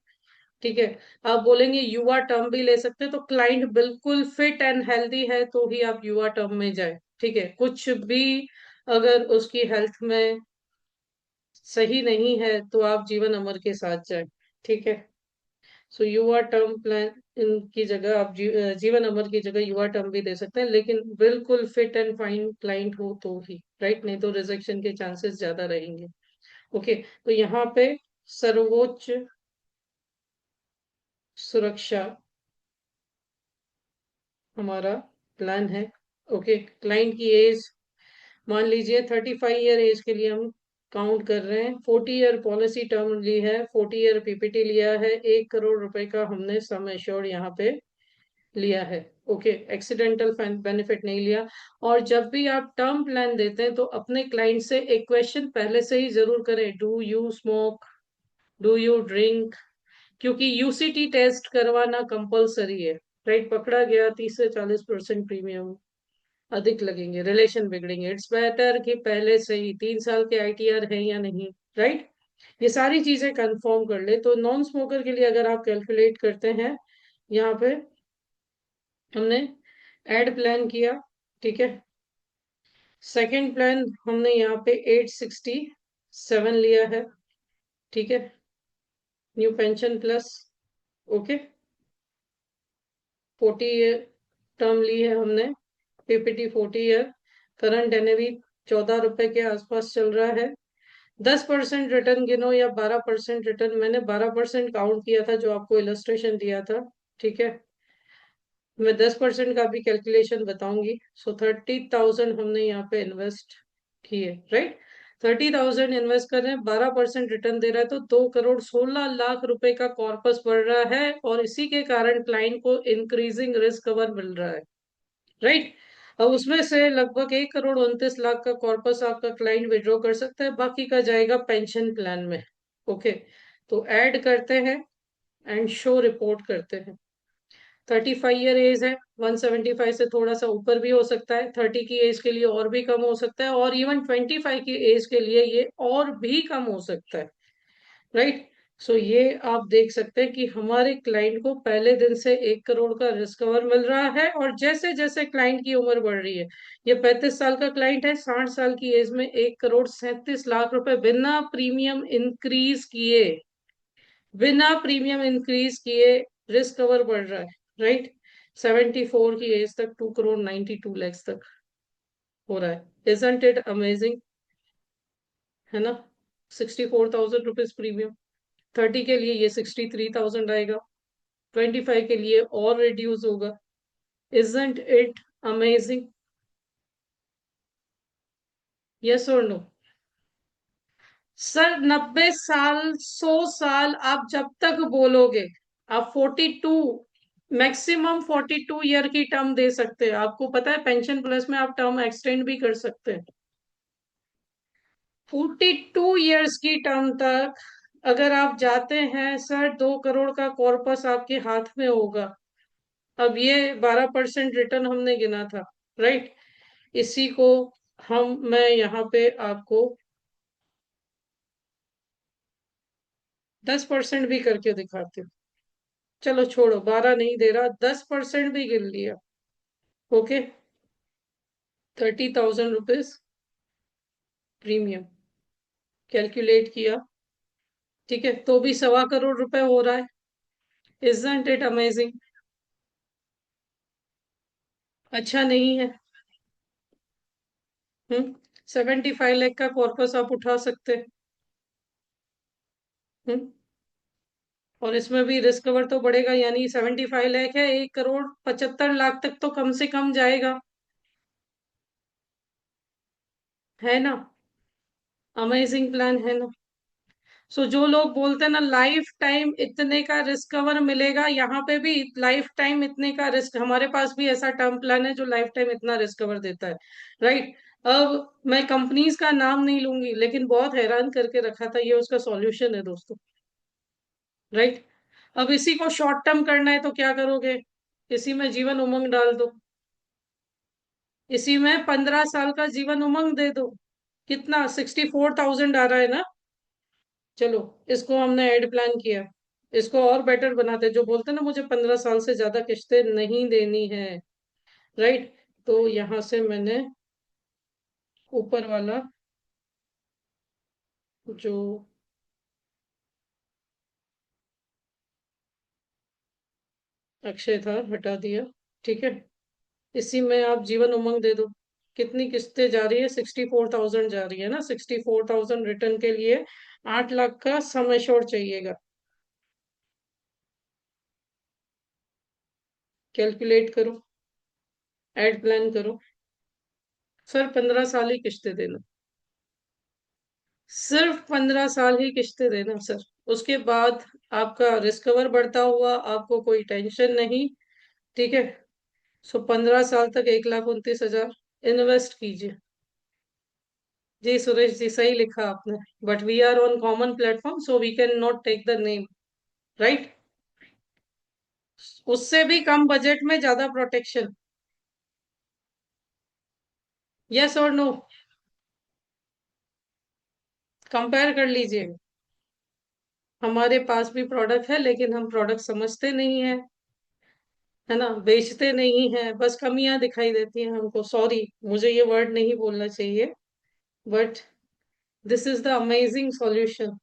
ठीक है। आप बोलेंगे युवा टर्म भी ले सकते हैं, तो क्लाइंट बिल्कुल फिट एंड हेल्दी है तो ही आप युवा टर्म में जाए। ठीक है, कुछ भी अगर उसकी हेल्थ में सही नहीं है तो आप जीवन अमर के साथ जाए। ठीक है। सो युवा टर्म प्लान इनकी जगह आप जीवन अमर की जगह युवा टर्म भी दे सकते हैं, लेकिन बिल्कुल फिट एंड फाइन क्लाइंट हो तो ही, राइट, नहीं तो रिजेक्शन के चांसेस ज्यादा रहेंगे। ओके, तो यहाँ पे सर्वोच्च सुरक्षा हमारा प्लान है। ओके, क्लाइंट की एज मान लीजिए 35 ईयर एज के लिए हम काउंट कर रहे हैं। 40 ईयर पॉलिसी टर्म ली है, 40 ईयर पीपीटी लिया है, 1 करोड़ रुपए का हमने सम एश्योर्ड यहाँ पे लिया है। ओके, एक्सीडेंटल बेनिफिट नहीं लिया। और जब भी आप टर्म प्लान देते हैं तो अपने क्लाइंट से एक क्वेश्चन पहले से ही जरूर करें, do you smoke, do you drink, क्योंकि यूसीटी टेस्ट करवाना कंपलसरी है। राइट, पकड़ा गया 30 से 40% प्रीमियम अधिक लगेंगे, रिलेशन बिगड़ेंगे। इट्स बेटर कि पहले से ही 3 साल के आईटीआर है या नहीं, राइट, ये सारी चीजें कंफर्म कर ले। तो नॉन स्मोकर के लिए अगर आप कैलकुलेट करते हैं, यहाँ पे हमने एड प्लान किया। ठीक है, सेकंड प्लान हमने यहाँ पे 867 लिया है। ठीक है, new pension plus. Okay, 40 year term ली है हमने, पीपीटी 40 ईयर, करंट एनएवी 14 रुपए के आसपास चल रहा है। 10% रिटर्न गिनो या 12% रिटर्न, मैंने 12% काउंट किया था जो आपको इलस्ट्रेशन दिया था। ठीक है, मैं 10% का भी कैलकुलेशन बताऊंगी। सो 30,000 हमने यहाँ पे इन्वेस्ट किए, राइट। 30,000 इन्वेस्ट कर रहे हैं, 12% रिटर्न दे रहा है, तो 2 करोड़ 16 लाख रुपए का कॉर्पस बढ़ रहा है, और इसी के कारण क्लाइंट को इंक्रीजिंग रिस्क कवर मिल रहा है, राइट। अब उसमें से लगभग 1 करोड़ 29 लाख का कॉर्पस आपका क्लाइंट विड्रॉ कर सकता है, बाकी का जाएगा पेंशन प्लान में। ओके, तो ऐड करते हैं एंड शो रिपोर्ट करते हैं। 35 ईयर एज है, 175 से थोड़ा सा ऊपर भी हो सकता है, 30 की एज के लिए और भी कम हो सकता है, और इवन 25 की एज के लिए ये और भी कम हो सकता है, राइट। सो ये आप देख सकते हैं कि हमारे क्लाइंट को पहले दिन से 1 करोड़ का रिस्क कवर मिल रहा है, और जैसे जैसे क्लाइंट की उम्र बढ़ रही है, ये 35 साल का क्लाइंट है, 60 साल की एज में 1 करोड़ 37 लाख रुपए बिना प्रीमियम इंक्रीज किए, बिना प्रीमियम इंक्रीज किए रिस्क कवर बढ़ रहा है, राइट। 74 की एज तक 2 करोड़ 92 लाख तक हो रहा है। इजंट इट अमेजिंग, है ना। 64,000 रुपीज प्रीमियम। 30 के लिए ये 63,000 आएगा, 25 के लिए और रिड्यूस होगा। इजंट इट अमेजिंग, यस और नो। सर 90 साल, 100 साल आप जब तक बोलोगे, आप 42, मैक्सिमम 42 ईयर की टर्म दे सकते हैं। आपको पता है पेंशन प्लस में आप टर्म एक्सटेंड भी कर सकते हैं। 42 ईयर्स की टर्म तक अगर आप जाते हैं सर, 2 करोड़ का कॉर्पस आपके हाथ में होगा। अब ये 12% रिटर्न हमने गिना था, राइट। इसी को मैं यहाँ पे आपको 10% भी करके दिखाती हूँ। चलो छोड़ो, 12 नहीं दे रहा, 10% भी गिन लिया। ओके, 30,000 रुपीज प्रीमियम कैलकुलेट किया। ठीक है, तो भी 1.25 करोड़ हो रहा है। इजंट इट अमेजिंग, अच्छा नहीं है। 75 लाख का कॉर्पस आप उठा सकते हैं। हम्म और इसमें भी रिस्क कवर तो बढ़ेगा, यानी 75 लाख है, 1 करोड़ 75 लाख तक तो कम से कम जाएगा, है ना। अमेजिंग प्लान है ना। सो जो लोग बोलते हैं ना लाइफ टाइम इतने का रिस्क कवर मिलेगा, यहाँ पे भी लाइफ टाइम इतने का रिस्क, हमारे पास भी ऐसा टर्म प्लान है जो लाइफ टाइम इतना रिस्क कवर देता है, राइट। अब मैं कंपनीज का नाम नहीं लूंगी, लेकिन बहुत हैरान करके रखा था, ये उसका सॉल्यूशन है दोस्तों, राइट। अब इसी को शॉर्ट टर्म करना है तो क्या करोगे, इसी में जीवन उमंग डाल दो, इसी में 15 साल का जीवन उमंग दे दो। कितना, 64,000 आ रहा है ना। चलो, इसको हमने ऐड प्लान किया, इसको और बेटर बनाते, जो बोलते हैं ना मुझे 15 साल से ज्यादा किस्तें नहीं देनी है, राइट। तो यहाँ से मैंने ऊपर वाला जो अक्षय था हटा दिया, ठीक है। इसी में आप जीवन उमंग दे दो। कितनी किस्तें जा रही है? 64,000 जा रही है ना। 64,000 रिटर्न के लिए 8 लाख का सम एश्योर्ड चाहिएगा। कैलकुलेट करो, एड प्लान करो। सर 15 साल ही किस्तें देना, सिर्फ 15 साल ही किस्तें देना सर। उसके बाद आपका रिस्क कवर बढ़ता हुआ, आपको कोई टेंशन नहीं, ठीक है। सो 15 साल तक 1,29,000 इन्वेस्ट कीजिए। जी सुरेश जी, सही लिखा आपने। But we are on common platform so we can not take the name, right. उससे भी कम बजट में ज्यादा प्रोटेक्शन। यस और नो? कंपेयर कर लीजिए। हमारे पास भी प्रोडक्ट है, लेकिन हम प्रोडक्ट समझते नहीं है, है ना, बेचते नहीं है, बस कमियां दिखाई देती हैं हमको। सॉरी, मुझे ये वर्ड नहीं बोलना चाहिए, but this is the amazing solution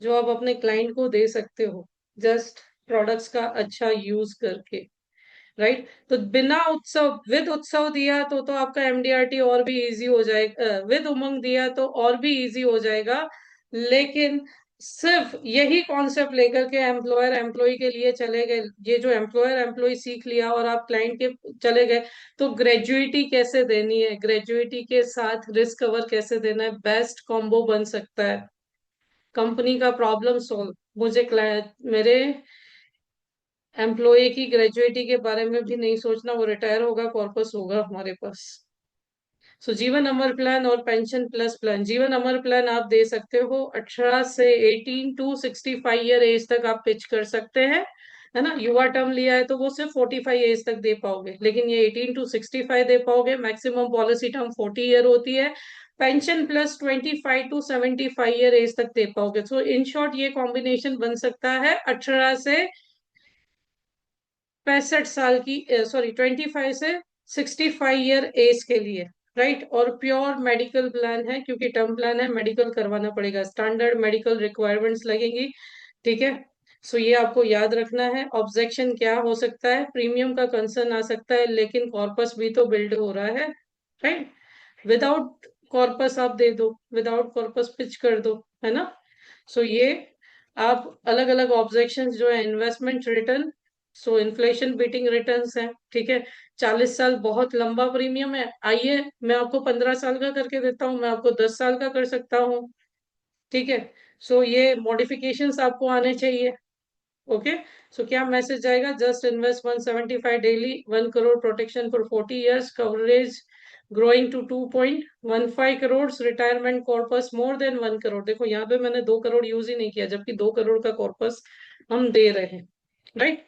जो आप अपने क्लाइंट को दे सकते हो, जस्ट प्रोडक्ट्स का अच्छा यूज करके, राइट। तो बिना उत्सव, विद उत्सव दिया तो आपका एमडीआरटी और भी इजी हो जाएगा, विद उमंग दिया तो और भी इजी हो जाएगा। लेकिन सिर्फ यही कॉन्सेप्ट लेकर के एम्प्लॉयर एम्प्लॉय के लिए चले गए, ये जो एम्प्लॉयर एम्प्लॉय सीख लिया और आप क्लाइंट के चले गए, तो ग्रेजुइटी कैसे देनी है, ग्रेजुइटी के साथ रिस्क कवर कैसे देना है, बेस्ट कॉम्बो बन सकता है। कंपनी का प्रॉब्लम सॉल्व। मुझे मेरे एम्प्लॉय की ग्रेजुएटी के बारे में भी नहीं सोचना, वो रिटायर होगा, कॉर्पस होगा हमारे पास। सो जीवन अमर प्लान और पेंशन प्लस प्लान। जीवन अमर प्लान आप दे सकते हो 18 से 18 टू 65 ईयर एज तक आप पिच कर सकते हैं, है ना। युवा टर्म लिया है तो वो सिर्फ 45 एज तक दे पाओगे, लेकिन ये 18 टू 65 दे पाओगे। मैक्सिमम पॉलिसी टर्म 40 ईयर होती है। Pension plus 25 to 75 year age तक दे पाओगे। सो इन शॉर्ट ये कॉम्बिनेशन बन सकता है 18 से 65 साल की, सॉरी 25 से 65 ईयर एज के लिए, राइट। और प्योर मेडिकल प्लान है, क्योंकि टर्म प्लान है, मेडिकल करवाना पड़ेगा, स्टैंडर्ड मेडिकल रिक्वायरमेंट्स लगेंगी, ठीक है। सो ये आपको याद रखना है। ऑब्जेक्शन क्या हो सकता है? प्रीमियम का कंसर्न आ सकता है, लेकिन कॉर्पस भी तो बिल्ड हो रहा है, राइट। विदाउट कॉर्पस आप दे दो, विदाउट कॉर्पस पिच कर दो, है ना। सो ये आप अलग अलग ऑब्जेक्शन जो है, इन्वेस्टमेंट रिटर्न, सो इन्फ्लेशन बीटिंग रिटर्न्स है, ठीक है। 40 साल बहुत लंबा प्रीमियम है। आइए मैं आपको 15 साल का करके देता हूँ, मैं आपको 10 साल का कर सकता हूँ, ठीक है। सो ये मॉडिफिकेशंस आपको आने चाहिए। ओके। सो क्या मैसेज जाएगा? Just invest 175 daily, 1 crore protection for 40 years, coverage growing to 2.15 crore, retirement corpus more than 1 crore. देखो यहाँ पे मैंने 2 करोड़ यूज ही नहीं किया, जबकि 2 करोड़ का कॉर्पस हम दे रहे हैं, right.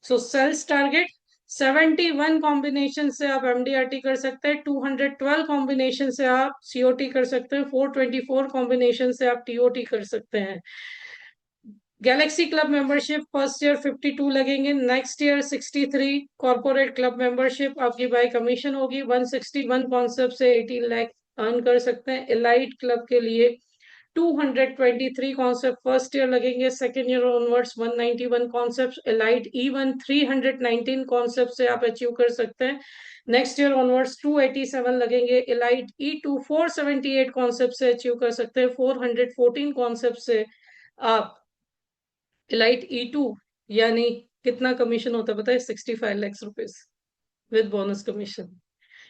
So sales target 71 combination से आप एमडीआरटी कर सकते हैं, 212 कॉम्बिनेशन से आप सीओटी कर सकते हैं, 424 कॉम्बिनेशन से आप टीओटी कर सकते हैं। Galaxy club membership first year 52 लगेंगे, next year 63। Corporate club membership आपकी बाय कमीशन होगी, 161 कॉन्सेप्ट से 18 लाख अर्न कर सकते हैं। एलाइट क्लब के लिए 223 कॉन्सेप्ट फर्स्ट ईयर लगेंगे, second year onwards 191 concept. Elite E1 319 concept से आप अचीव कर सकते हैं, नेक्स्ट ईयर ऑनवर्ड्स 287 लगेंगे। एलाइट E2 478 कॉन्सेप्ट से अचीव कर सकते हैं, 414 कॉन्सेप्ट से आप एलाइट E2, यानी कितना कमीशन होता है पता है? 65 lakh rupees with bonus commission.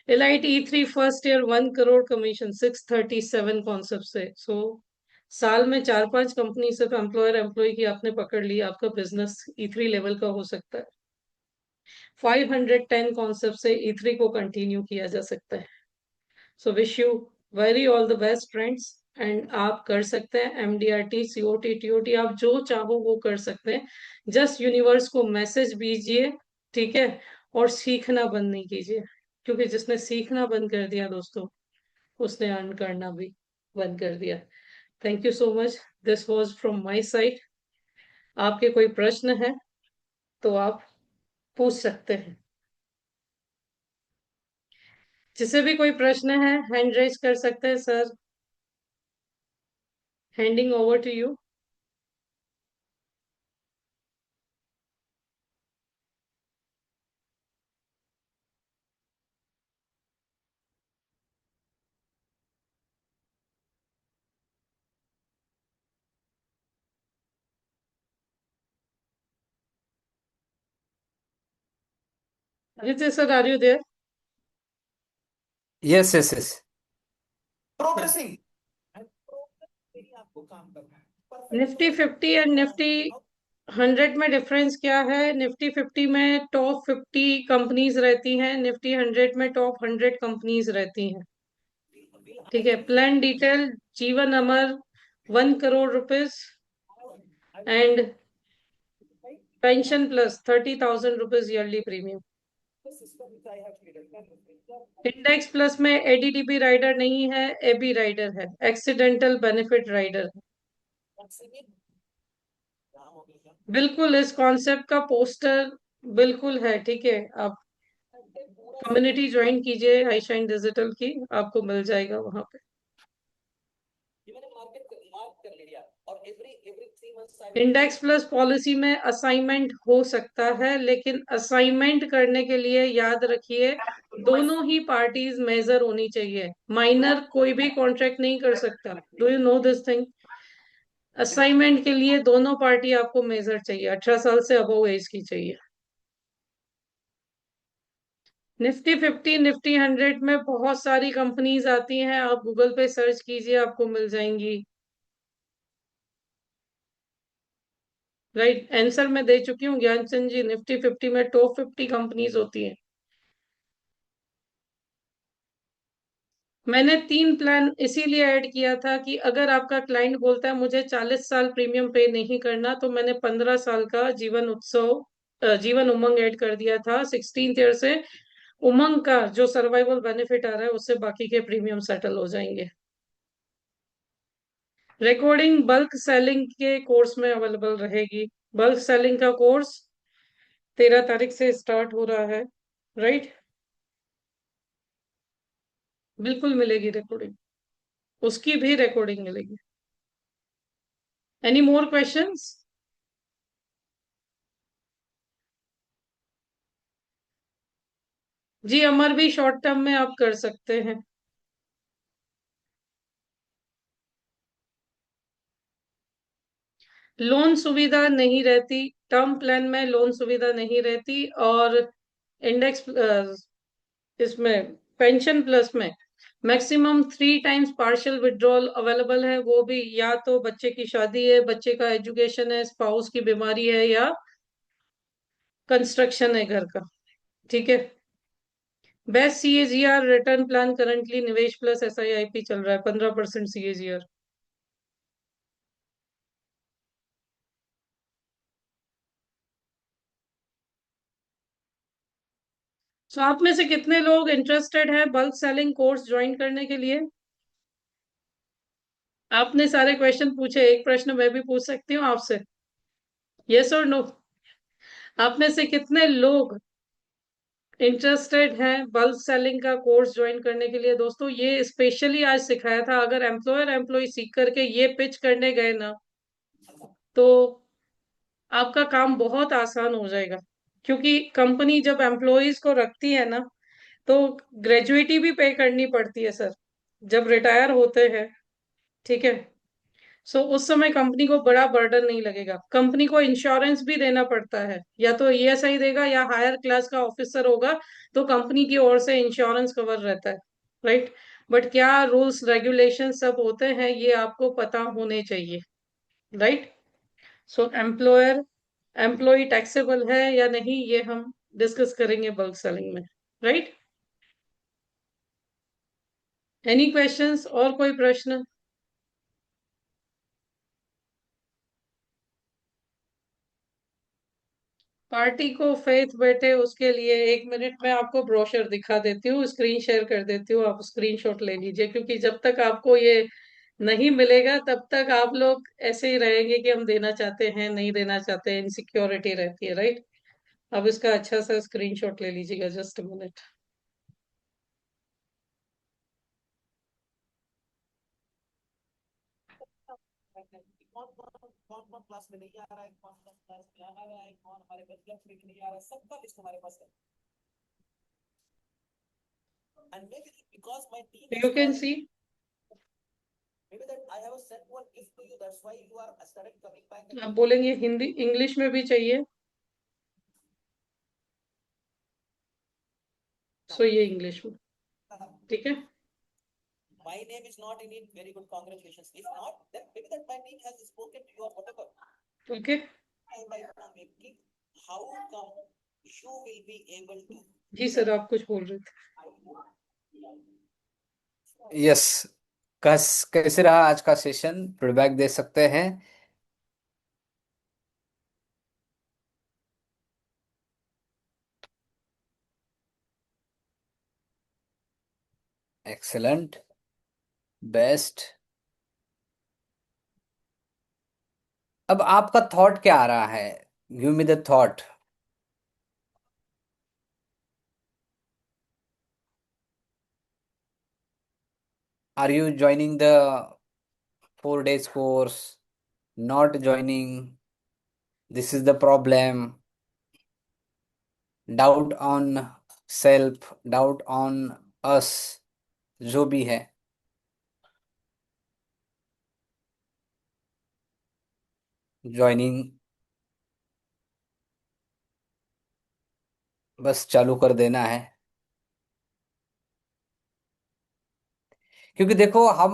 Elite E3 first year 1 crore commission, 637 concept से। सो साल में 4-5 कंपनी सिर्फ एम्प्लॉयर एम्प्लॉय की आपने पकड़ ली, आपका बिजनेस E3 लेवल का हो सकता है। 510 कॉन्सेप्ट से E3 को कंटिन्यू किया जा सकता है। So wish you very all the best friends. And आप कर सकते हैं एमडीआरटी, सीओटी, टीओटी, आप जो चाहो वो कर सकते हैं। जस्ट यूनिवर्स को मैसेज भेजिए, ठीक है। और सीखना बंद नहीं कीजिए, क्योंकि जिसने सीखना बंद कर दिया दोस्तों, उसने अर्न करना भी बंद कर दिया। Thank you so much. This was from my side. आपके कोई प्रश्न है तो आप पूछ सकते हैं। जिसे भी कोई प्रश्न है हैंड रेज कर सकते हैं sir. Handing over to you. Aditya sir, are you there? Yes yes yes. Progressing. Nifty 50 and Nifty 100 में डिफरेंस क्या है? निफ्टी 50 में टॉप 50 कंपनीज रहती हैं, निफ्टी 100 में टॉप 100 कंपनीज रहती हैं। ठीक है, प्लान डिटेल। जीवन अमर 1 crore rupees and pension plus 30,000 rupees yearly premium. Index plus में एडीडीबी राइडर नहीं है, एबी राइडर है, एक्सीडेंटल बेनिफिट राइडर है। बिल्कुल, इस कॉन्सेप्ट का पोस्टर बिल्कुल है। ठीक है, आप कम्युनिटी ज्वाइन कीजिए आईशाइन डिजिटल की, आपको मिल जाएगा वहां पे। इंडेक्स प्लस पॉलिसी में असाइनमेंट हो सकता है, लेकिन असाइनमेंट करने के लिए याद रखिए दोनों ही पार्टीज मेजर होनी चाहिए। माइनर कोई भी कॉन्ट्रैक्ट नहीं कर सकता। Do you know this thing? Assignment के लिए दोनों पार्टी आपको मेजर चाहिए, 18 साल से अबव एज की चाहिए। निफ्टी 50 निफ्टी 100 में बहुत सारी कंपनीज आती हैं, आप गूगल पे सर्च कीजिए, आपको मिल जाएंगी। राइट आंसर मैं दे चुकी हूँ ज्ञानचंद जी। निफ्टी 50 में टॉप 50 कंपनीज होती हैं। मैंने 3 प्लान इसीलिए ऐड किया था कि अगर आपका क्लाइंट बोलता है मुझे 40 साल प्रीमियम पे नहीं करना, तो मैंने 15 साल का जीवन उमंग ऐड कर दिया था। 16th ईयर से उमंग का जो सर्वाइवल बेनिफिट आ रहा है उससे बाकी के प्रीमियम सेटल हो जाएंगे। रिकॉर्डिंग बल्क सेलिंग के कोर्स में अवेलेबल रहेगी। बल्क सेलिंग का कोर्स 13 तारीख से स्टार्ट हो रहा है। राइट, बिल्कुल मिलेगी रिकॉर्डिंग, उसकी भी रिकॉर्डिंग मिलेगी। Any more questions? जी, अमर भी शॉर्ट टर्म में आप कर सकते हैं। लोन सुविधा नहीं रहती, टर्म प्लान में लोन सुविधा नहीं रहती। और इंडेक्स इसमें पेंशन प्लस में maximum 3 times partial withdrawal available है, वो भी या तो बच्चे की शादी है, बच्चे का एजुकेशन है, स्पाउस की बीमारी है, या कंस्ट्रक्शन है घर का। ठीक है। Best CAGR return plan currently निवेश प्लस एसआईआईपी चल रहा है, 15% सीएजीआर। सो आप में से कितने लोग इंटरेस्टेड हैं बल्क सेलिंग कोर्स ज्वाइन करने के लिए? आपने सारे क्वेश्चन पूछे, एक प्रश्न मैं भी पूछ सकती हूँ आपसे। यस और नो? आप में से कितने लोग इंटरेस्टेड हैं बल्क सेलिंग का कोर्स ज्वाइन करने के लिए? दोस्तों, ये स्पेशली आज सिखाया था। अगर एम्प्लॉयर एम्प्लॉय सीख करके ये पिच करने गए ना, तो आपका काम बहुत आसान हो जाएगा। क्योंकि कंपनी जब एम्प्लॉयज को रखती है ना, तो ग्रेजुएटी भी पे करनी पड़ती है सर, जब रिटायर होते हैं। ठीक है। सो उस समय कंपनी को बड़ा बर्डन नहीं लगेगा। कंपनी को इंश्योरेंस भी देना पड़ता है, या तो ईएसआई देगा या हायर क्लास का ऑफिसर होगा, तो कंपनी की ओर से इंश्योरेंस कवर रहता है। राइट। बट क्या रूल्स रेगुलेशन सब होते हैं, ये आपको पता होने चाहिए। राइट। सो एम्प्लॉयर एम्प्लॉय टैक्सेबल है या नहीं, ये हम डिस्कस करेंगे बल्क सेलिंग में। राइट। एनी क्वेश्चंस और कोई प्रश्न? पार्टी को फेथ बैठे उसके लिए 1 मिनट में आपको ब्रोशर दिखा देती हूँ, स्क्रीन शेयर कर देती हूँ, आप स्क्रीनशॉट ले लीजिए। क्योंकि जब तक आपको ये नहीं मिलेगा तब तक आप लोग ऐसे ही रहेंगे कि हम देना चाहते हैं, नहीं देना चाहते हैं, इनसिक्योरिटी रहती है, राइट? अब इसका अच्छा सा स्क्रीनशॉट ले लीजिएगा, जस्ट अ मिनट। कौन कौन कौन कौन क्लास में नहीं आ रहा है, कौन कौन क्लास में आ रहा है, कौन हमारे बजट में नहीं आ रहा है, सबका लिस्ट हमारे पास है। And maybe because my team has you can called see. me, maybe that I have sent one gift to you, that's why you are started coming back आप again. बोलेंगे हिंदी इंग्लिश में भी चाहिए, सो ये इंग्लिश में, ठीक है। My name is not in it, very good, congratulations. If not, then maybe that my name has spoken to you or whatever. Okay. I am right now making, how come you will be able to? जी sir, आप कुछ बोल रहे थे। Yes. कैसे रहा आज का सेशन, फीडबैक दे सकते हैं। Excellent, best. अब आपका थॉट क्या आ रहा है? Give me the thought. Are you joining the 4 days course? Not joining? This is the problem. Doubt on self, doubt on us, जो भी है। ज्वाइनिंग बस चालू कर देना है, क्योंकि देखो हम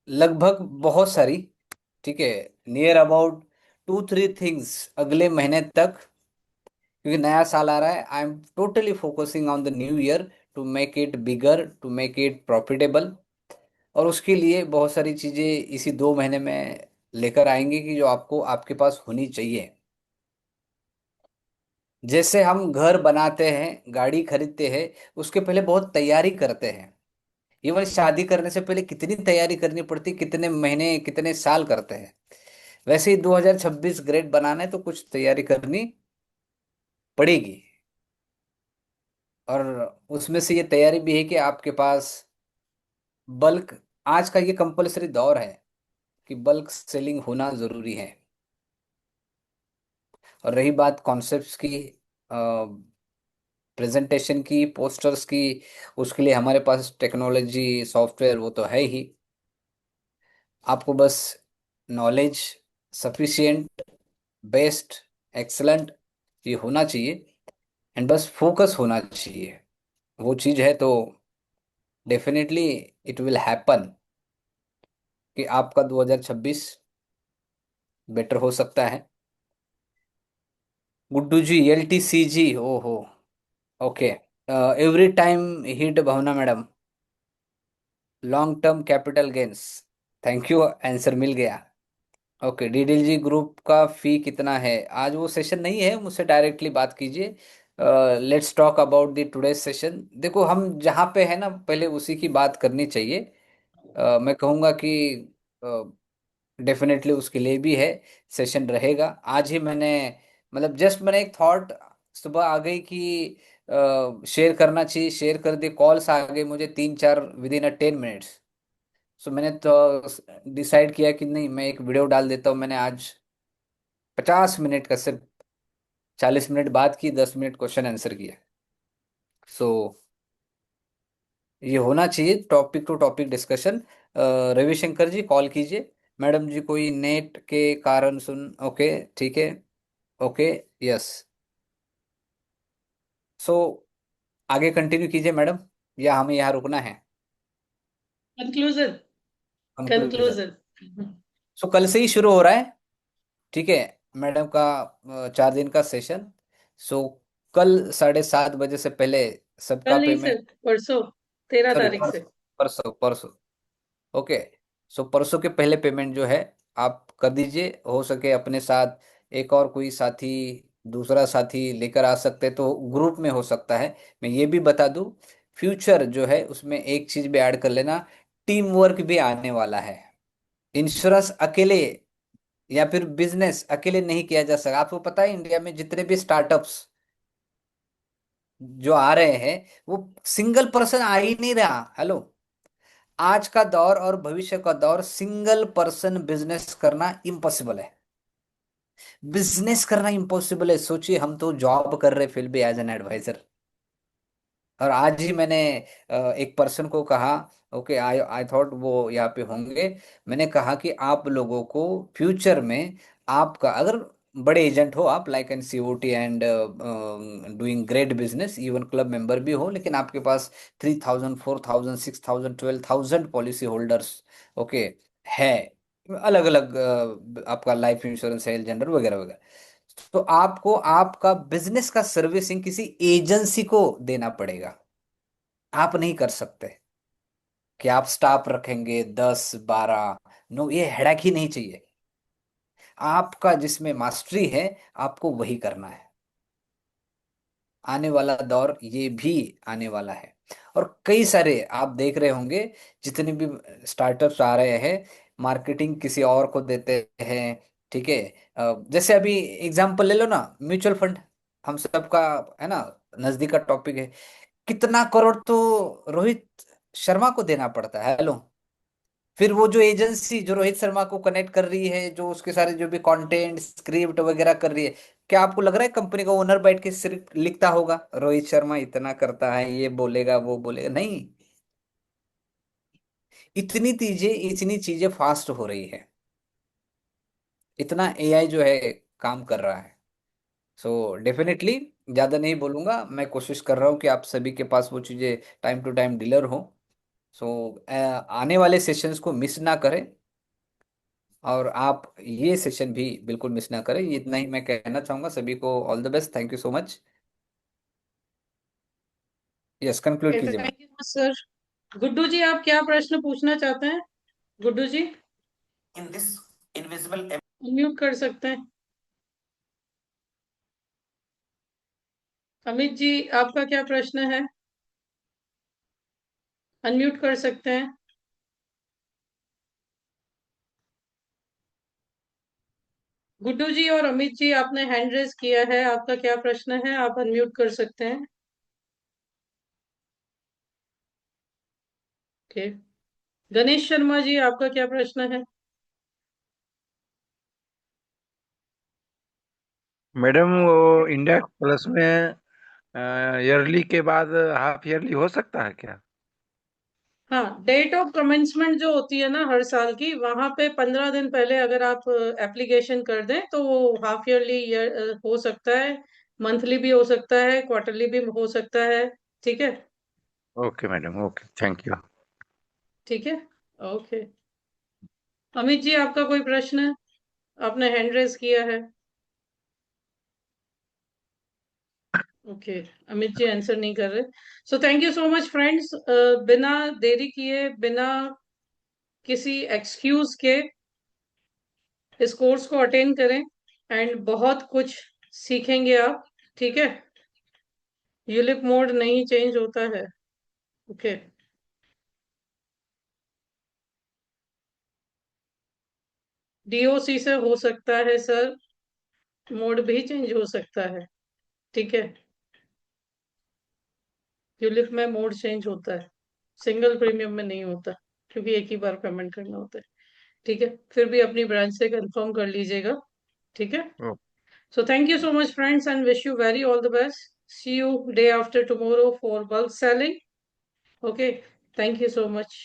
लगभग बहुत सारी, ठीक है, नियर अबाउट 2-3 थिंग्स अगले महीने तक, क्योंकि नया साल आ रहा है, I am totally focusing on the new year to make it bigger, to make it profitable. और उसके लिए बहुत सारी चीजें इसी 2 महीने में लेकर आएंगे कि जो आपको आपके पास होनी चाहिए। जैसे हम घर बनाते हैं, गाड़ी खरीदते हैं, उसके पहले बहुत तैयारी करते हैं। इवन शादी करने से पहले कितनी तैयारी करनी पड़ती, कितने महीने कितने साल करते हैं। वैसे ही 2026 ग्रेड बनाना है तो कुछ तैयारी करनी पड़ेगी। और उसमें से ये तैयारी भी है कि आपके पास बल्क, आज का ये कंपलसरी दौर है कि बल्क सेलिंग होना जरूरी है। और रही बात कॉन्सेप्ट्स की, प्रेजेंटेशन की, पोस्टर्स की, उसके लिए हमारे पास टेक्नोलॉजी सॉफ्टवेयर वो तो है ही। आपको बस नॉलेज सफिशिएंट, बेस्ट, एक्सलेंट ये होना चाहिए, एंड बस फोकस होना चाहिए। वो चीज़ है तो डेफिनेटली इट विल हैपन कि आपका 2026 बेटर हो सकता है। गुड्डू जी, LTCG, ओहो, okay. Every time hit Bhavna madam, long term capital gains. Thank you, answer मिल गया। ओके, DDLG ग्रुप का फी कितना है? आज वो सेशन नहीं है, मुझसे डायरेक्टली बात कीजिए। Let's talk about the today session. देखो हम जहाँ पे है ना, पहले उसी की बात करनी चाहिए। मैं कहूँगा कि डेफिनेटली उसके लिए भी है, सेशन रहेगा। आज ही मैंने, मतलब जस्ट मैंने एक थॉट सुबह आ गई कि शेयर करना चाहिए, शेयर कर दी, कॉल्स आ गए मुझे 3-4 विदिन 10 मिनट्स। सो मैंने तो डिसाइड किया कि नहीं, मैं एक वीडियो डाल देता हूँ। मैंने आज 50 मिनट का सिर्फ 40 मिनट बात की, 10 मिनट क्वेश्चन आंसर किया। सो ये होना चाहिए topic to topic discussion. Ravishankar ji call कीजिए। मैडम जी कोई नेट के कारण सुन, ओके ठीक है, ओके, यस। सो आगे कंटिन्यू कीजिए मैडम, या हमें यहाँ रुकना है? कंक्लूजन। कंक्लूजन। कंक्लूजन। सो कल से ही शुरू हो रहा है, ठीक है मैडम का, 4 दिन का सेशन। सो कल 7:30 बजे से पहले सबका कल नहीं पेमेंट, सर, परसों, 13 तारीख से। परसों, परसों परसों, ओके। सो परसों के पहले पेमेंट जो है आप कर दीजिए। हो सके अपने साथ एक और कोई साथी, दूसरा साथी लेकर आ सकते, तो ग्रुप में हो सकता है। मैं ये भी बता दूं, फ्यूचर जो है उसमें एक चीज भी ऐड कर लेना, टीम वर्क भी आने वाला है। इंश्योरेंस अकेले या फिर बिजनेस अकेले नहीं किया जा सकता। आपको पता है इंडिया में जितने भी स्टार्टअप्स जो आ रहे हैं, वो सिंगल पर्सन आ ही नहीं रहा। हेलो, आज का दौर और भविष्य का दौर सिंगल पर्सन बिजनेस करना इम्पॉसिबल है। बिजनेस करना इम्पॉसिबल है। सोचिए, हम तो जॉब कर रहे फिर भी एज एन एडवाइजर। और आज ही मैंने एक पर्सन को कहा, ओके, आई आई थॉट वो यहाँ पे होंगे। मैंने कहा कि आप लोगों को फ्यूचर में, आपका अगर बड़े एजेंट हो आप, like an COT and doing great business, even club member भी हो, लेकिन आपके पास 3,000, 4,000, 6,000, 12,000 पॉलिसी होल्डर्स, ओके, है, अलग अलग, आपका लाइफ इंश्योरेंस है, हेल्थ जनरल वगैरह वगैरह, तो आपको आपका बिजनेस का सर्विसिंग किसी एजेंसी को देना पड़ेगा। आप नहीं कर सकते कि आप स्टाफ रखेंगे 10, 12। नो, ये हेडक ही नहीं चाहिए। आपका जिसमें मास्टरी है, आपको वही करना है। आने वाला दौर ये भी आने वाला है। और कई सारे आप देख रहे होंगे, जितने भी स्टार्टअप्स आ रहे हैं, मार्केटिंग किसी और को देते हैं। ठीक है, जैसे अभी एग्जांपल ले लो ना, म्यूचुअल फंड, हम सबका है ना, नजदीक का टॉपिक है। कितना करोड़ तो रोहित शर्मा को देना पड़ता है। हेलो, फिर वो जो एजेंसी जो रोहित शर्मा को कनेक्ट कर रही है, जो उसके सारे जो भी कंटेंट स्क्रिप्ट वगैरह कर रही है, क्या आपको लग रहा है कंपनी का ओनर बैठ के सिर्फ लिखता होगा रोहित शर्मा इतना करता है, ये बोलेगा वो बोलेगा? नहीं, इतनी चीजें फास्ट हो रही है, इतना एआई जो है काम कर रहा है। सो डेफिनेटली, ज्यादा नहीं बोलूंगा, मैं कोशिश कर रहा हूँ कि आप सभी के पास वो चीजें टाइम टू टाइम डिलीवर हो। सो आने वाले सेशंस को मिस ना करें, और आप ये सेशन भी बिल्कुल मिस ना करें। ये इतना ही मैं कहना चाहूंगा। सभी को all the best, thank you so much. Yes, conclude कीजिए ma'am. Thank you sir. Guddu ji, आप क्या प्रश्न पूछना चाहते हैं? Guddu ji, in this invisible unmute कर सकते हैं। अमित जी, आपका क्या प्रश्न है? अनम्यूट कर सकते हैं। गुड्डू जी और अमित जी, आपने हैंड रेज किया है, आपका क्या प्रश्न है? आप अनम्यूट कर सकते हैं। ओके। गणेश शर्मा जी, आपका क्या प्रश्न है? मैडम, वो इंडिया प्लस में ईयरली के बाद हाफ ईयरली हो सकता है क्या? हाँ, डेट ऑफ कमेंसमेंट जो होती है ना हर साल की, वहां पे 15 दिन पहले अगर आप एप्लीकेशन कर दें तो वो हाफ ईयरली हो सकता है, मंथली भी हो सकता है, क्वार्टरली भी हो सकता है। ठीक है। Okay madam, okay, thank you. ठीक है। ओके। अमित जी, आपका कोई प्रश्न है? आपने हैंड रेज किया है। ओके। अमित जी आंसर नहीं कर रहे। So thank you so much friends. बिना देरी किए, बिना किसी एक्सक्यूज के इस कोर्स को अटेंड करें, एंड बहुत कुछ सीखेंगे आप। ठीक है। यूलिप मोड नहीं चेंज होता है। ओके। डीओसी से हो सकता है सर, मोड भी चेंज हो सकता है। ठीक है। यूलिप में मोड चेंज होता है, सिंगल प्रीमियम में नहीं होता, क्योंकि एक ही बार पेमेंट करना होता है। ठीक है, फिर भी अपनी ब्रांच से कंफर्म कर लीजिएगा। ठीक है। So thank you so much, friends, and wish you very all the best. See you day after tomorrow for bulk selling. Okay. Thank you so much.